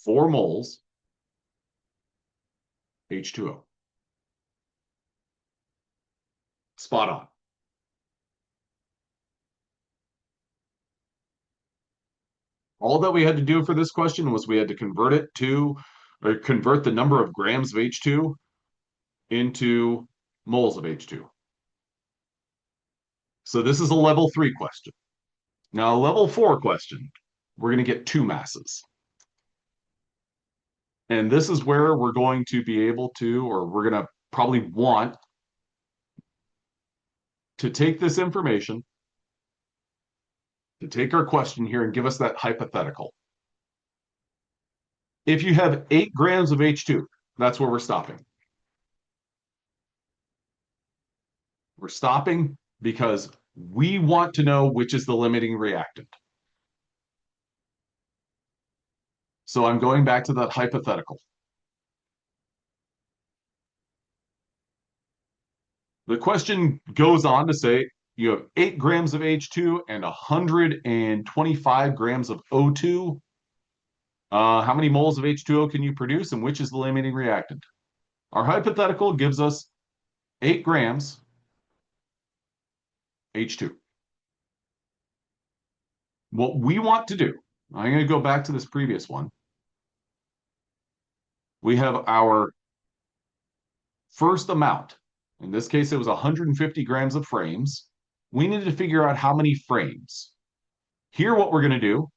4 moles H2O. Spot on. All that we had to do for this question was we had to convert the number of grams of H2 into moles of H2. So this is a level 3 question. Now, a level 4 question, we're going to get 2 masses. And this is where we're going to be able to, or we're going to probably want to take this information, to take our question here and give us that hypothetical. If you have 8 grams of H2, that's where we're stopping. We're stopping because we want to know which is the limiting reactant. So I'm going back to that hypothetical. The question goes on to say you have 8 grams of H2 and 125 grams of O2. How many moles of H2O can you produce, and which is the limiting reactant? Our hypothetical gives us 8 grams H2. What we want to do, I'm going to go back to this previous one. We have our first amount. In this case, it was 150 grams of frames. We need to figure out how many frames. Here, what we're going to do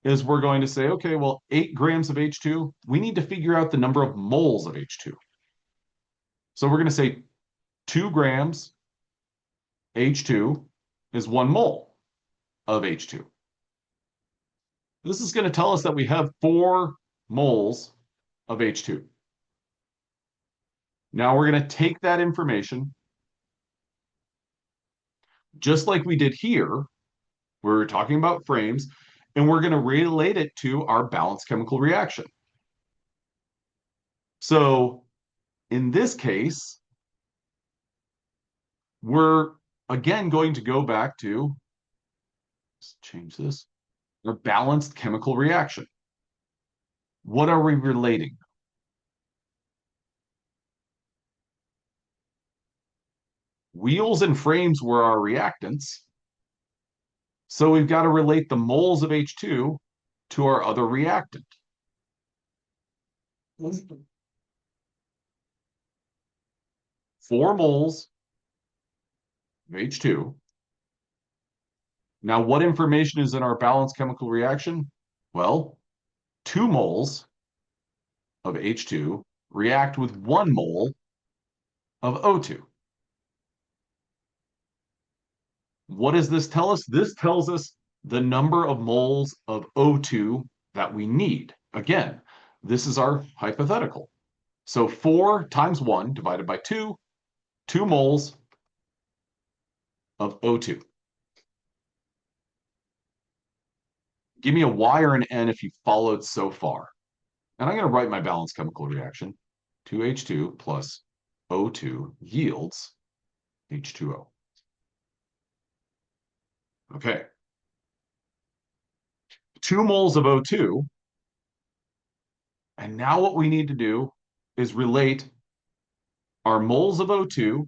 is we're going to say, okay, well, 8 grams of H2, we need to figure out the number of moles of H2. So we're going to say 2 grams H2 is 1 mole of H2. This is going to tell us that we have 4 moles of H2. Now we're going to take that information, just like we did here, we're talking about frames, and we're going to relate it to our balanced chemical reaction. So in this case, we're again going to go back to, let's change this, our balanced chemical reaction. What are we relating? Wheels and frames were our reactants. So we've got to relate the moles of H2 to our other reactant. 4 moles of H2. Now, what information is in our balanced chemical reaction? Well, 2 moles of H2 react with 1 mole of O2. What does this tell us? This tells us the number of moles of O2 that we need. Again, this is our hypothetical. So 4 times 1 divided by 2, 2 moles of O2. Give me a Y or an N if you followed so far. And I'm going to write my balanced chemical reaction. 2H2 plus O2 yields H2O. Okay. 2 moles of O2. And now what we need to do is relate our moles of O2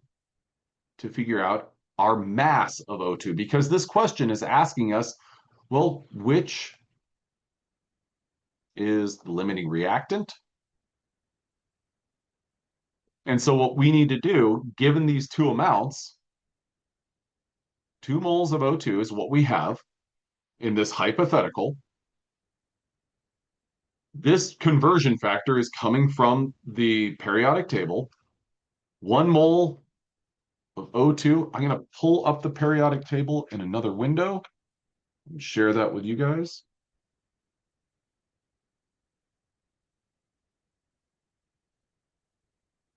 to figure out our mass of O2, because this question is asking us, well, which is the limiting reactant? And so what we need to do, given these two amounts, 2 moles of O2 is what we have in this hypothetical. This conversion factor is coming from the periodic table. 1 mole of O2. I'm going to pull up the periodic table in another window and share that with you guys.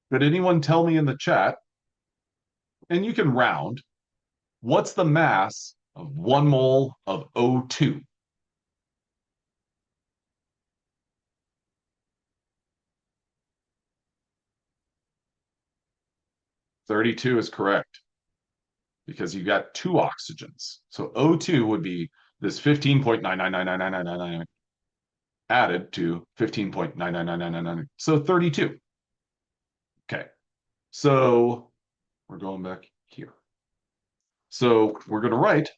Could anyone tell me in the chat, and you can round, what's the mass of 1 mole of O2? (32) is correct, because you got 2 oxygens. So O2 would be this 15.9999999 added to 15.99999. So 32. Okay. So we're going back here. So we're going to write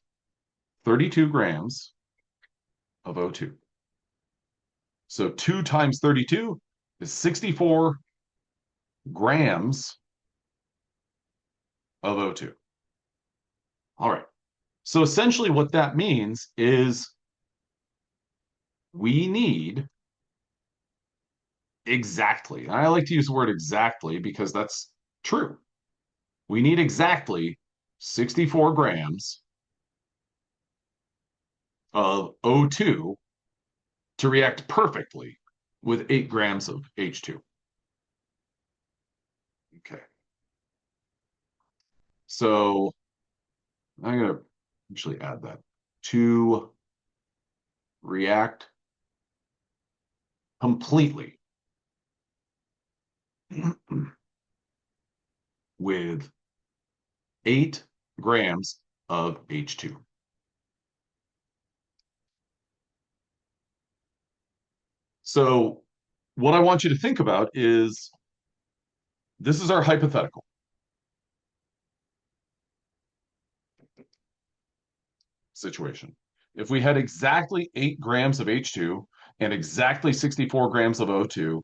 32 grams of O2. So 2 times 32 is 64 grams of O2. All right. So essentially what that means is we need exactly, and I like to use the word exactly because that's true. We need exactly 64 grams of O2 to react perfectly with 8 grams of H2. Okay. So I'm going to actually add that. To react completely with 8 grams of H2. So what I want you to think about is this is our hypothetical situation. If we had exactly 8 grams of H2 and exactly 64 grams of O2,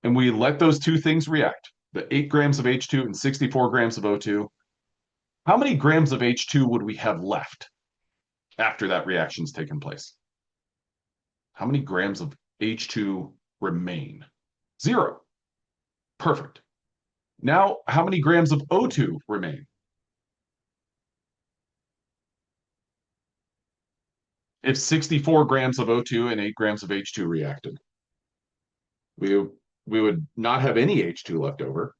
and we let those two things react, the 8 grams of H2 and 64 grams of O2, how many grams of H2 would we have left after that reaction's taken place? How many grams of H2 remain? 0. Perfect. Now, how many grams of O2 remain? If 64 grams of O2 and 8 grams of H2 reacted, we, we would not have any H2 left over.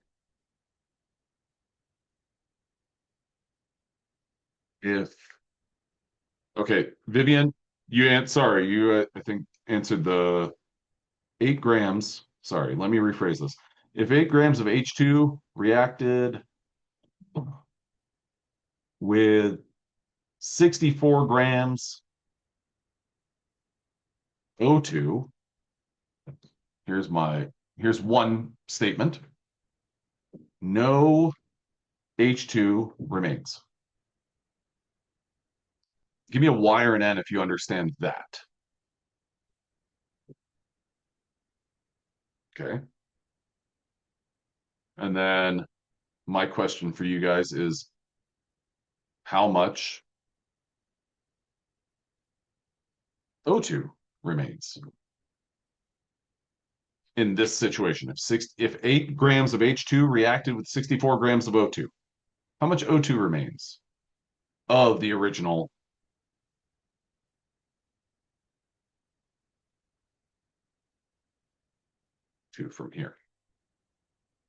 If, okay, Vivian, you, I think, answered the 8 grams. Sorry, let me rephrase this. If 8 grams of H2 reacted with 64 grams O2, here's one statement. No H2 remains. Give me a Y or an N if you understand that. Okay. And then my question for you guys is how much O2 remains in this situation? If 8 grams of H2 reacted with 64 grams of O2, how much O2 remains of the original? Two from here.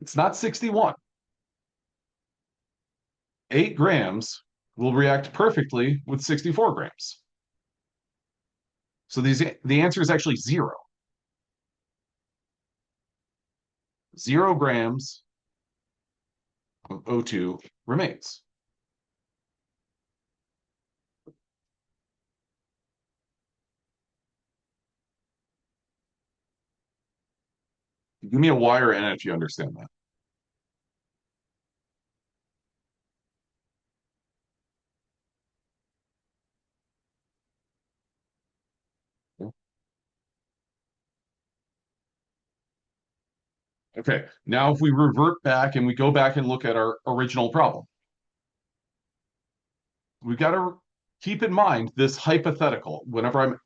It's not 61. 8 grams will react perfectly with 64 grams. So the answer is actually 0. 0 grams of O2 remains. Give me a Y or N if you understand that. Okay, now if we revert back and we go back and look at our original problem, we've got to keep in mind this hypothetical whenever I'm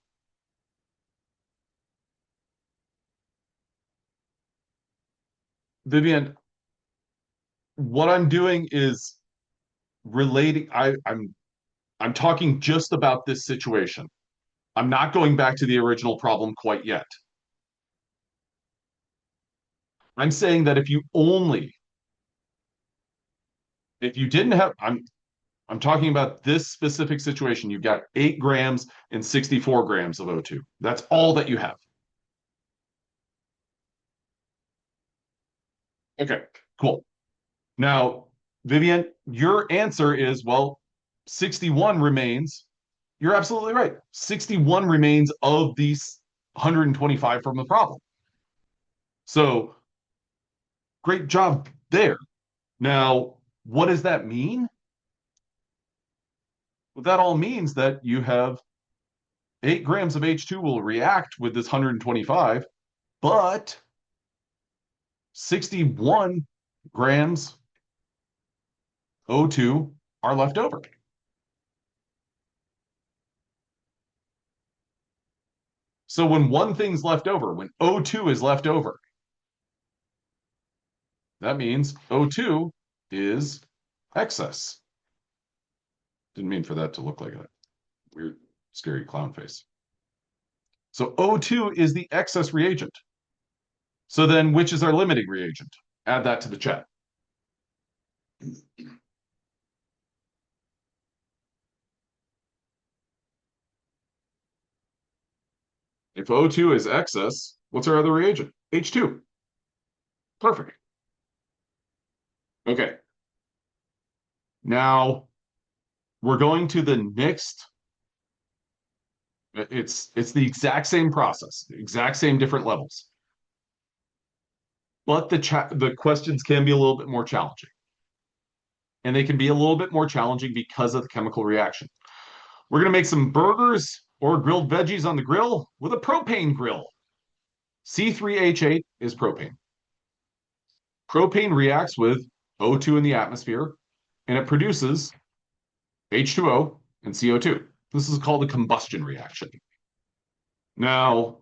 Vivian, what I'm doing is relating I'm talking just about this situation. I'm not going back to the original problem quite yet. I'm saying that if you didn't have I'm talking about this specific situation. You've got 8 grams and 64 grams of O2. That's all that you have. Okay, cool. Now, Vivian, your answer is, well, 61 remains. You're absolutely right. 61 remains of these 125 from the problem. So great job there. Now, what does that mean? Well, that all means that you have 8 grams of H2 will react with this 125, but 61 grams O2 are left over. So when one thing's left over, when O2 is left over, that means O2 is excess. Didn't mean for that to look like that weird, scary clown face. So O2 is the excess reagent. So then which is our limiting reagent? Add that to the chat. If O2 is excess, what's our other reagent? H2. Perfect. Okay. Now we're going to the next. It's the exact same process, the exact same different levels, but the questions can be a little bit more challenging, and they can be a little bit more challenging because of the chemical reaction. We're going to make some burgers or grilled veggies on the grill with a propane grill. C3H8 is propane. Propane reacts with O2 in the atmosphere, and it produces H2O and CO2. This is called a combustion reaction. Now,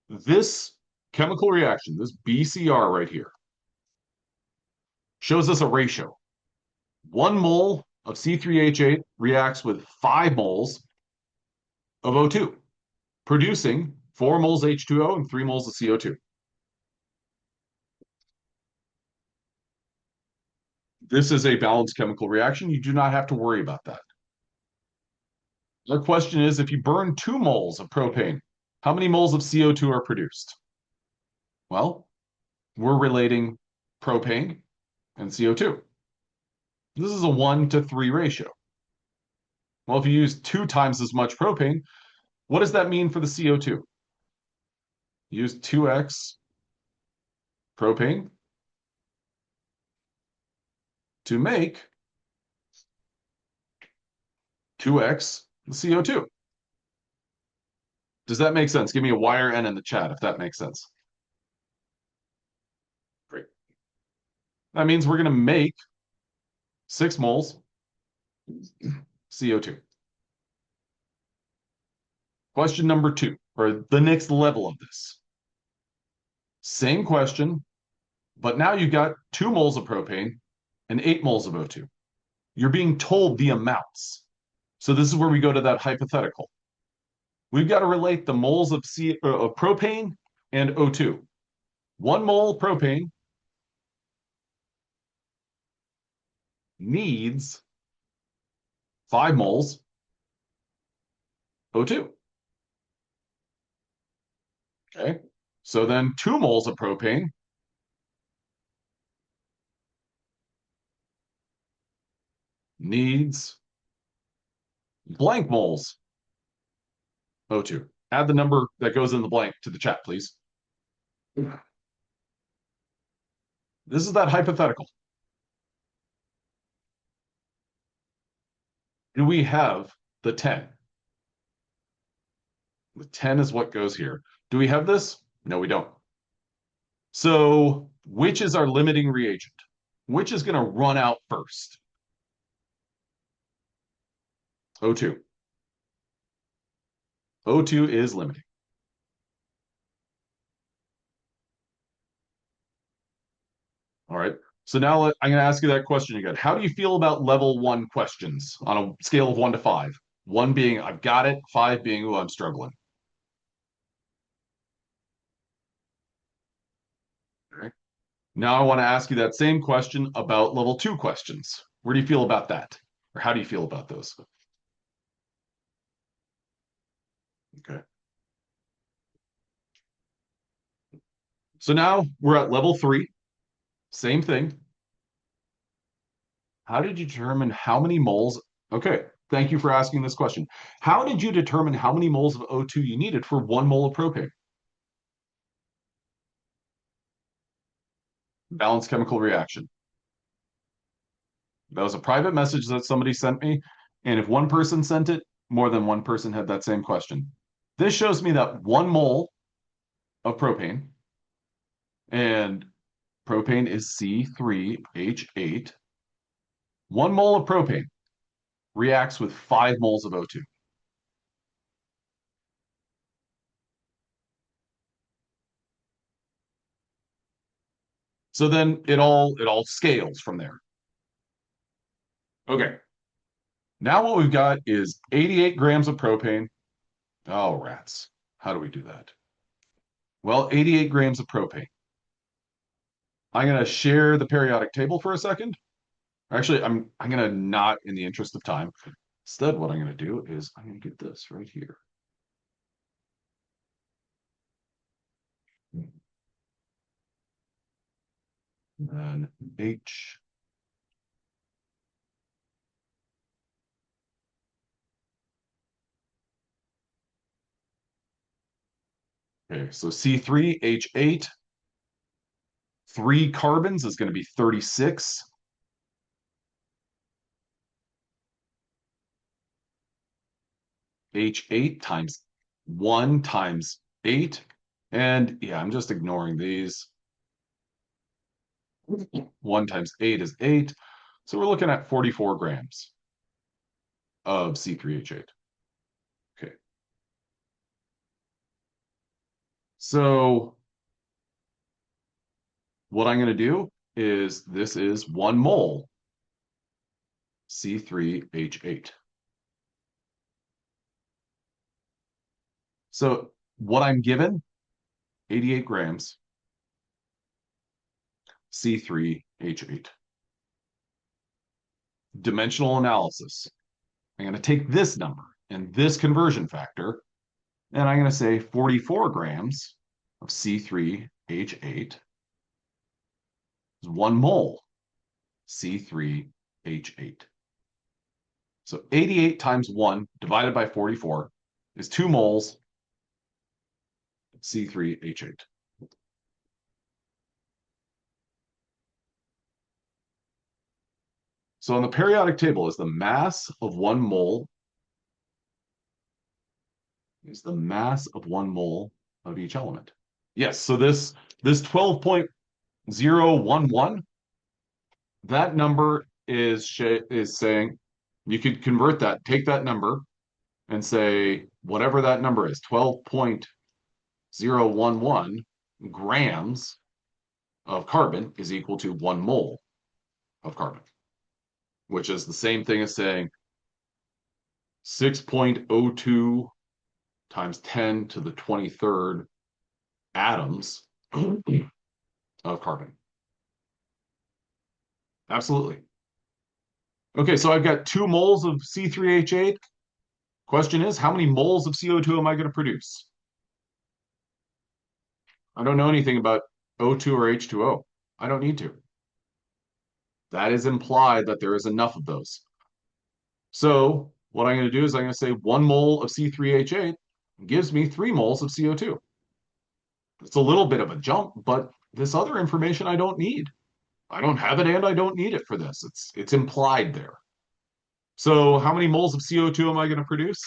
this chemical reaction, this BCR right here, shows us a ratio. 1 mole of C3H8 reacts with 5 moles of O2, producing 4 moles H2O and 3 moles of CO2. This is a balanced chemical reaction. You do not have to worry about that. The question is, if you burn 2 moles of propane, how many moles of CO2 are produced? Well, we're relating propane and CO2. This is a 1-to-3 ratio. Well, if you use 2 times as much propane, what does that mean for the CO2? Use 2x propane to make 2x the CO2. Does that make sense? Give me a Y or N in the chat if that makes sense. Great. That means we're going to make 6 moles CO2. Question number 2, or the next level of this. Same question, but now you've got 2 moles of propane and 8 moles of O2. You're being told the amounts. So this is where we go to that hypothetical. We've got to relate the moles of propane and O2. 1 mole propane needs 5 moles O2. Okay, so then 2 moles of propane needs blank moles O2. Add the number that goes in the blank to the chat, please. This is that hypothetical. Do we have the 10? The 10 is what goes here. Do we have this? No, we don't. So which is our limiting reagent? Which is going to run out first? O2. O2 is limiting. All right. So now I'm going to ask you that question again. How do you feel about level 1 questions on a scale of 1 to 5? 1 being I've got it, 5 being oh, I'm struggling. Okay. Now I want to ask you that same question about level 2 questions. Where do you feel about that? Or how do you feel about those? Okay. So now we're at level 3. Same thing. How did you determine how many moles? Okay, thank you for asking this question. How did you determine how many moles of O2 you needed for 1 mole of propane? Balanced chemical reaction. That was a private message that somebody sent me. And if one person sent it, more than one person had that same question. This shows me that 1 mole of propane, and propane is C3H8. 1 mole of propane reacts with 5 moles of O2. So then it all scales from there. Okay. Now what we've got is 88 grams of propane. Oh, rats. How do we do that? Well, 88 grams of propane. I'm going to share the periodic table for a second. Actually, I'm going to not in the interest of time. Instead, what I'm going to do is I'm going to get this right here. and H. Okay, so C3H8, 3 carbons is going to be 36. H8 times 1 times 8. And yeah, I'm just ignoring these. 1 times 8 is 8. So we're looking at 44 grams of C3H8. Okay. So what I'm going to do is this is 1 mole C3H8. So what I'm given, 88 grams C3H8. Dimensional analysis. I'm going to take this number and this conversion factor, and I'm going to say 44 grams of C3H8 is 1 mole C3H8. So 88 times 1 divided by 44 is 2 moles C3H8. So on the periodic table is the mass of 1 mole of each element. Yes, so this 12.011, that number is saying you could convert that, take that number and say whatever that number is, 12.011 grams of carbon is equal to 1 mole of carbon, which is the same thing as saying 6.02 times 10 to the 23rd atoms of carbon. Absolutely. Okay, so I've got 2 moles of C3H8. Question is, how many moles of CO2 am I going to produce? I don't know anything about O2 or H2O. I don't need to. That is implied that there is enough of those. So what I'm going to do is I'm going to say 1 mole of C3H8 gives me 3 moles of CO2. It's a little bit of a jump, but this other information I don't need. I don't have it and I don't need it for this. It's implied there. So how many moles of CO2 am I going to produce?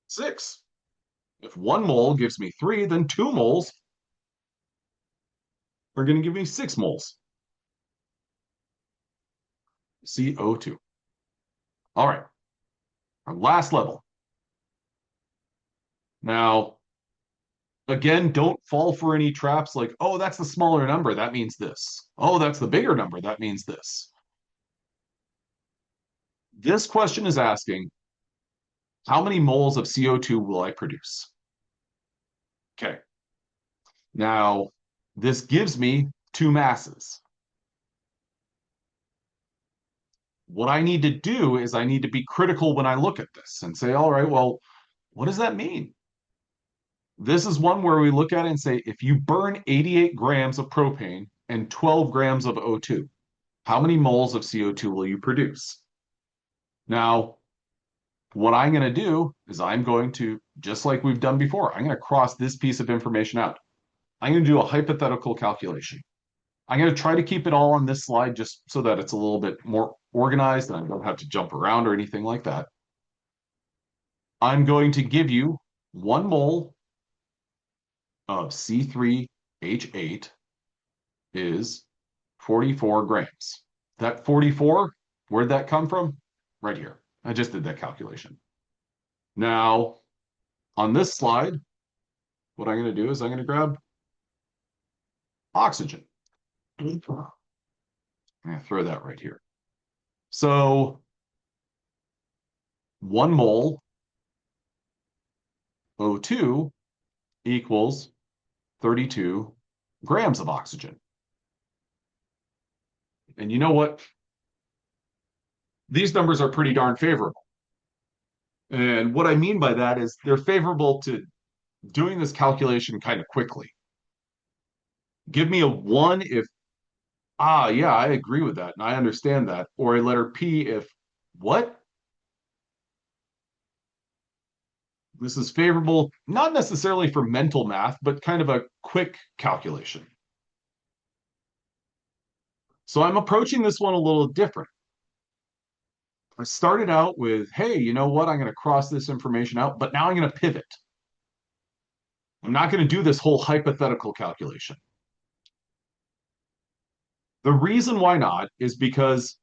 6. If 1 mole gives me 3, then 2 moles are going to give me 6 moles CO2. All right, our last level. Now, again, don't fall for any traps like, oh, that's the smaller number. That means this. Oh, that's the bigger number. That means this. This question is asking, how many moles of CO2 will I produce? Okay. Now, this gives me 2 masses. What I need to do is I need to be critical when I look at this and say, all right, well, what does that mean? This is one where we look at it and say, if you burn 88 grams of propane and 12 grams of O2, how many moles of CO2 will you produce? Now, what I'm going to do is I'm going to, just like we've done before, I'm going to cross this piece of information out. I'm going to do a hypothetical calculation. I'm going to try to keep it all on this slide just so that it's a little bit more organized and I don't have to jump around or anything like that. I'm going to give you 1 mole of C3H8 is 44 grams. That 44, where'd that come from? Right here. I just did that calculation. Now, on this slide, what I'm going to do is I'm going to grab oxygen. I'm going to throw that right here. So 1 mole O2 equals 32 grams of oxygen. And you know what? These numbers are pretty darn favorable. And what I mean by that is they're favorable to doing this calculation kind of quickly. Give me a one if, yeah, I agree with that and I understand that. Or a letter P if, what? This is favorable, not necessarily for mental math, but kind of a quick calculation. So I'm approaching this one a little different. I started out with, hey, you know what? I'm going to cross this information out, but now I'm going to pivot. I'm not going to do this whole hypothetical calculation. The reason why not is because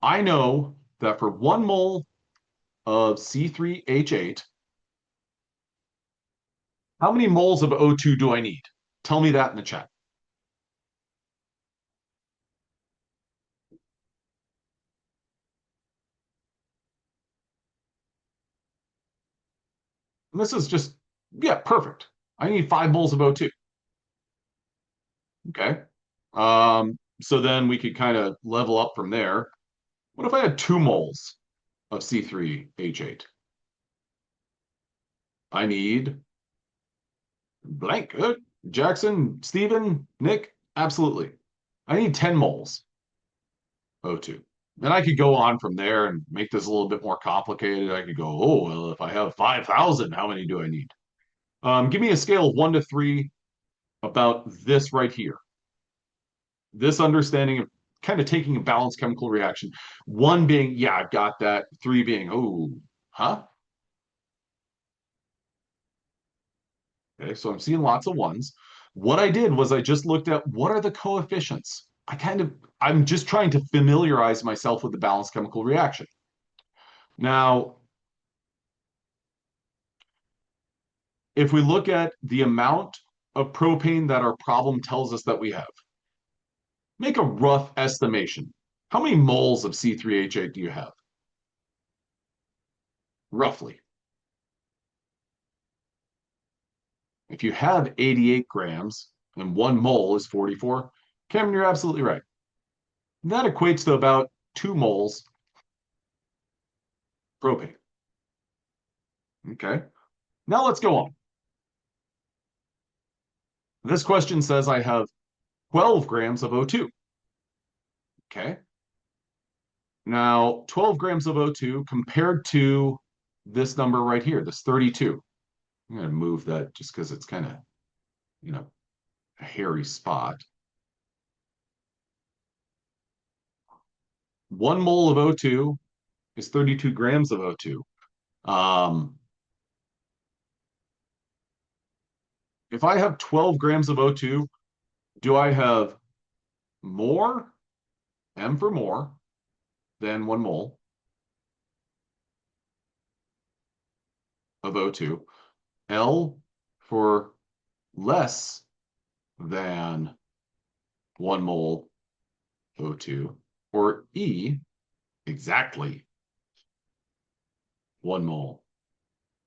I know that for 1 mole of C3H8, how many moles of O2 do I need? Tell me that in the chat. And this is just, yeah, perfect. I need 5 moles of O2. Okay. So then we could kind of level up from there. What if I had 2 moles of C3H8? I need blank. Jackson, Stephen, Nick, absolutely. I need 10 moles O2. And I could go on from there and make this a little bit more complicated. I could go, oh, well, if I have 5,000, how many do I need? Give me a scale of 1 to 3 about this right here. This understanding of kind of taking a balanced chemical reaction. 1 being, yeah, I've got that. 3 being, oh, huh? Okay, so I'm seeing lots of ones. What I did was I just looked at what are the coefficients. I'm just trying to familiarize myself with the balanced chemical reaction. Now, if we look at the amount of propane that our problem tells us that we have, make a rough estimation. How many moles of C3H8 do you have? Roughly. If you have 88 grams and 1 mole is 44, Cameron, you're absolutely right. That equates to about 2 moles propane. Okay. Now let's go on. This question says I have 12 grams of O2. Okay. Now, 12 grams of O2 compared to this number right here, this 32. I'm going to move that just because it's kind of, a hairy spot. 1 mole of O2 is 32 grams of O2. If I have 12 grams of O2, do I have more, M for more, than 1 mole of O2, L for less than 1 mole O2, or E exactly 1 mole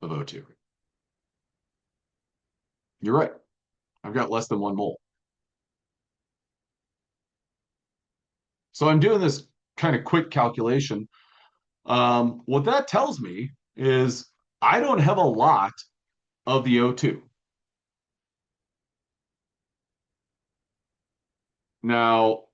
of O2? You're right. I've got less than 1 mole. So I'm doing this kind of quick calculation. What that tells me is I don't have a lot of the O2. Now,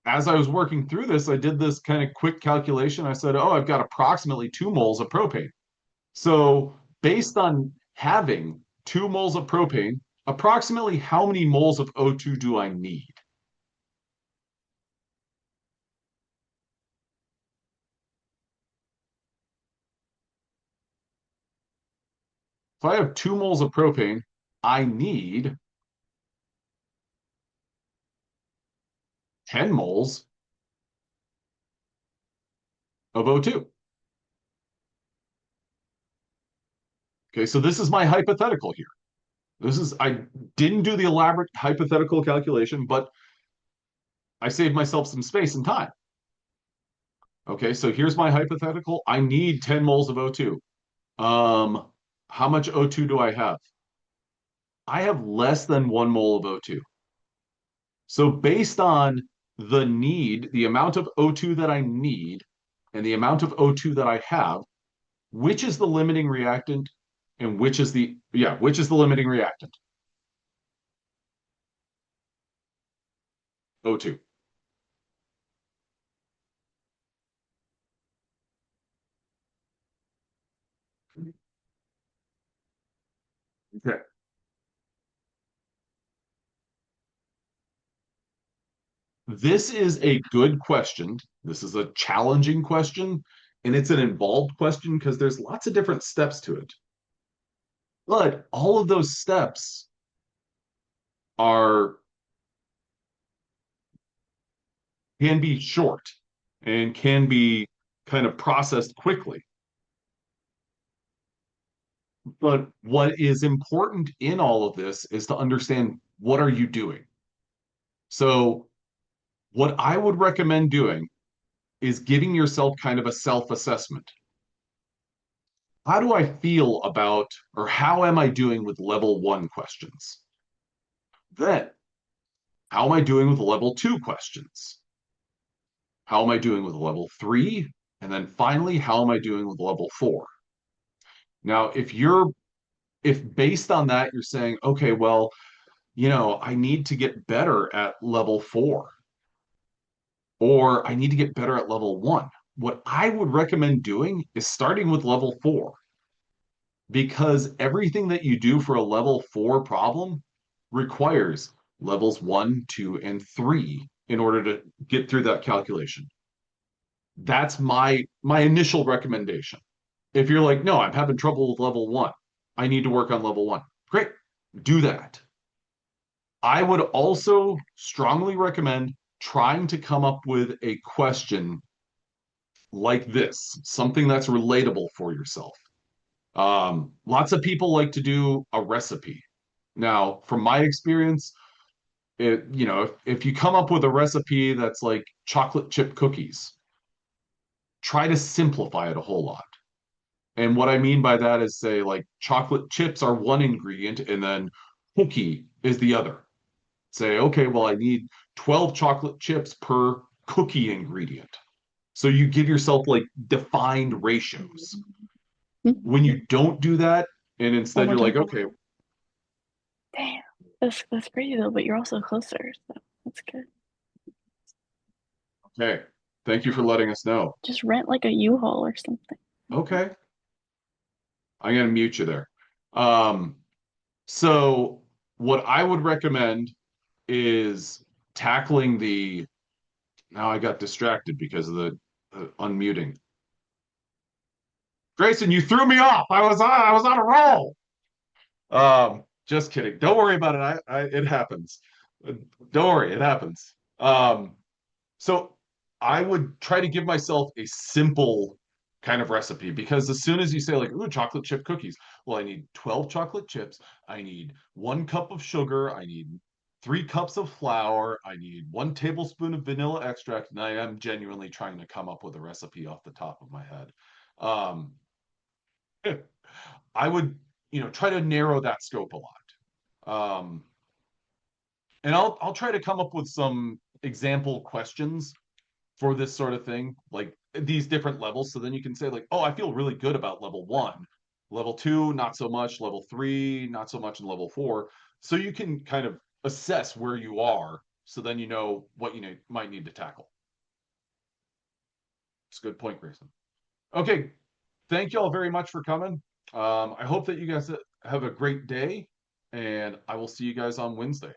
as I was working through this, I did this kind of quick calculation. I said, oh, I've got approximately 2 moles of propane. So based on having 2 moles of propane, approximately how many moles of O2 do I need? If I have 2 moles of propane, I need 10 moles of O2. Okay, so this is my hypothetical here. I didn't do the elaborate hypothetical calculation, but I saved myself some space and time. Okay, so here's my hypothetical. I need 10 moles of O2. How much O2 do I have? I have less than 1 mole of O2. So based on the amount of O2 that I need, and the amount of O2 that I have, which is the limiting reactant and which is the limiting reactant? O2. Okay. This is a good question. This is a challenging question, and it's an involved question because there's lots of different steps to it. But all of those steps are can be short and can be kind of processed quickly. But what is important in all of this is to understand what are you doing. So what I would recommend doing is giving yourself kind of a self-assessment. How do I feel about, or how am I doing with level one questions? Then, how am I doing with level two questions? How am I doing with level three? And then finally, how am I doing with level four? Now, if based on that, you're saying, okay, well, I need to get better at level four, or I need to get better at level one. What I would recommend doing is starting with level four, because everything that you do for a level four problem requires levels one, two, and three in order to get through that calculation. That's my initial recommendation. If you're like, no, I'm having trouble with level one, I need to work on level one. Great, do that. I would also strongly recommend trying to come up with a question like this, something that's relatable for yourself. Lots of people like to do a recipe. Now, from my experience, if you come up with a recipe that's like chocolate chip cookies, try to simplify it a whole lot. And what I mean by that is say like chocolate chips are one ingredient and then cookie is the other. Say, okay, well, I need 12 chocolate chips per cookie ingredient. So you give yourself like defined ratios. When you don't do that, and One instead more you're time. like, okay, Damn. That's crazy though, but you're also closer, so that's good. okay, thank you for letting us know. Just rent like a U-Haul or something. Okay, I'm gonna mute you there. Um, so what I would recommend is tackling the, now I got distracted because of the unmuting. Grayson, you threw me off. I was on a roll. Just kidding. Don't worry about it. It happens. Don't worry, it happens. So I would try to give myself a simple kind of recipe because as soon as you say like, ooh, chocolate chip cookies, well, I need 12 chocolate chips, I need 1 cup of sugar, I need 3 cups of flour, I need 1 tablespoon of vanilla extract, and I am genuinely trying to come up with a recipe off the top of my head. Um, I would, try to narrow that scope a lot. And I'll try to come up with some example questions for this sort of thing, like these different levels. So then you can say, like, oh, I feel really good about level one, level two, not so much, level three, not so much, and level four. So you can kind of assess where you are. So then you know what might need to tackle. It's a good point, Grayson. Okay. Thank you all very much for coming. I hope that you guys have a great day, and I will see you guys on Wednesday.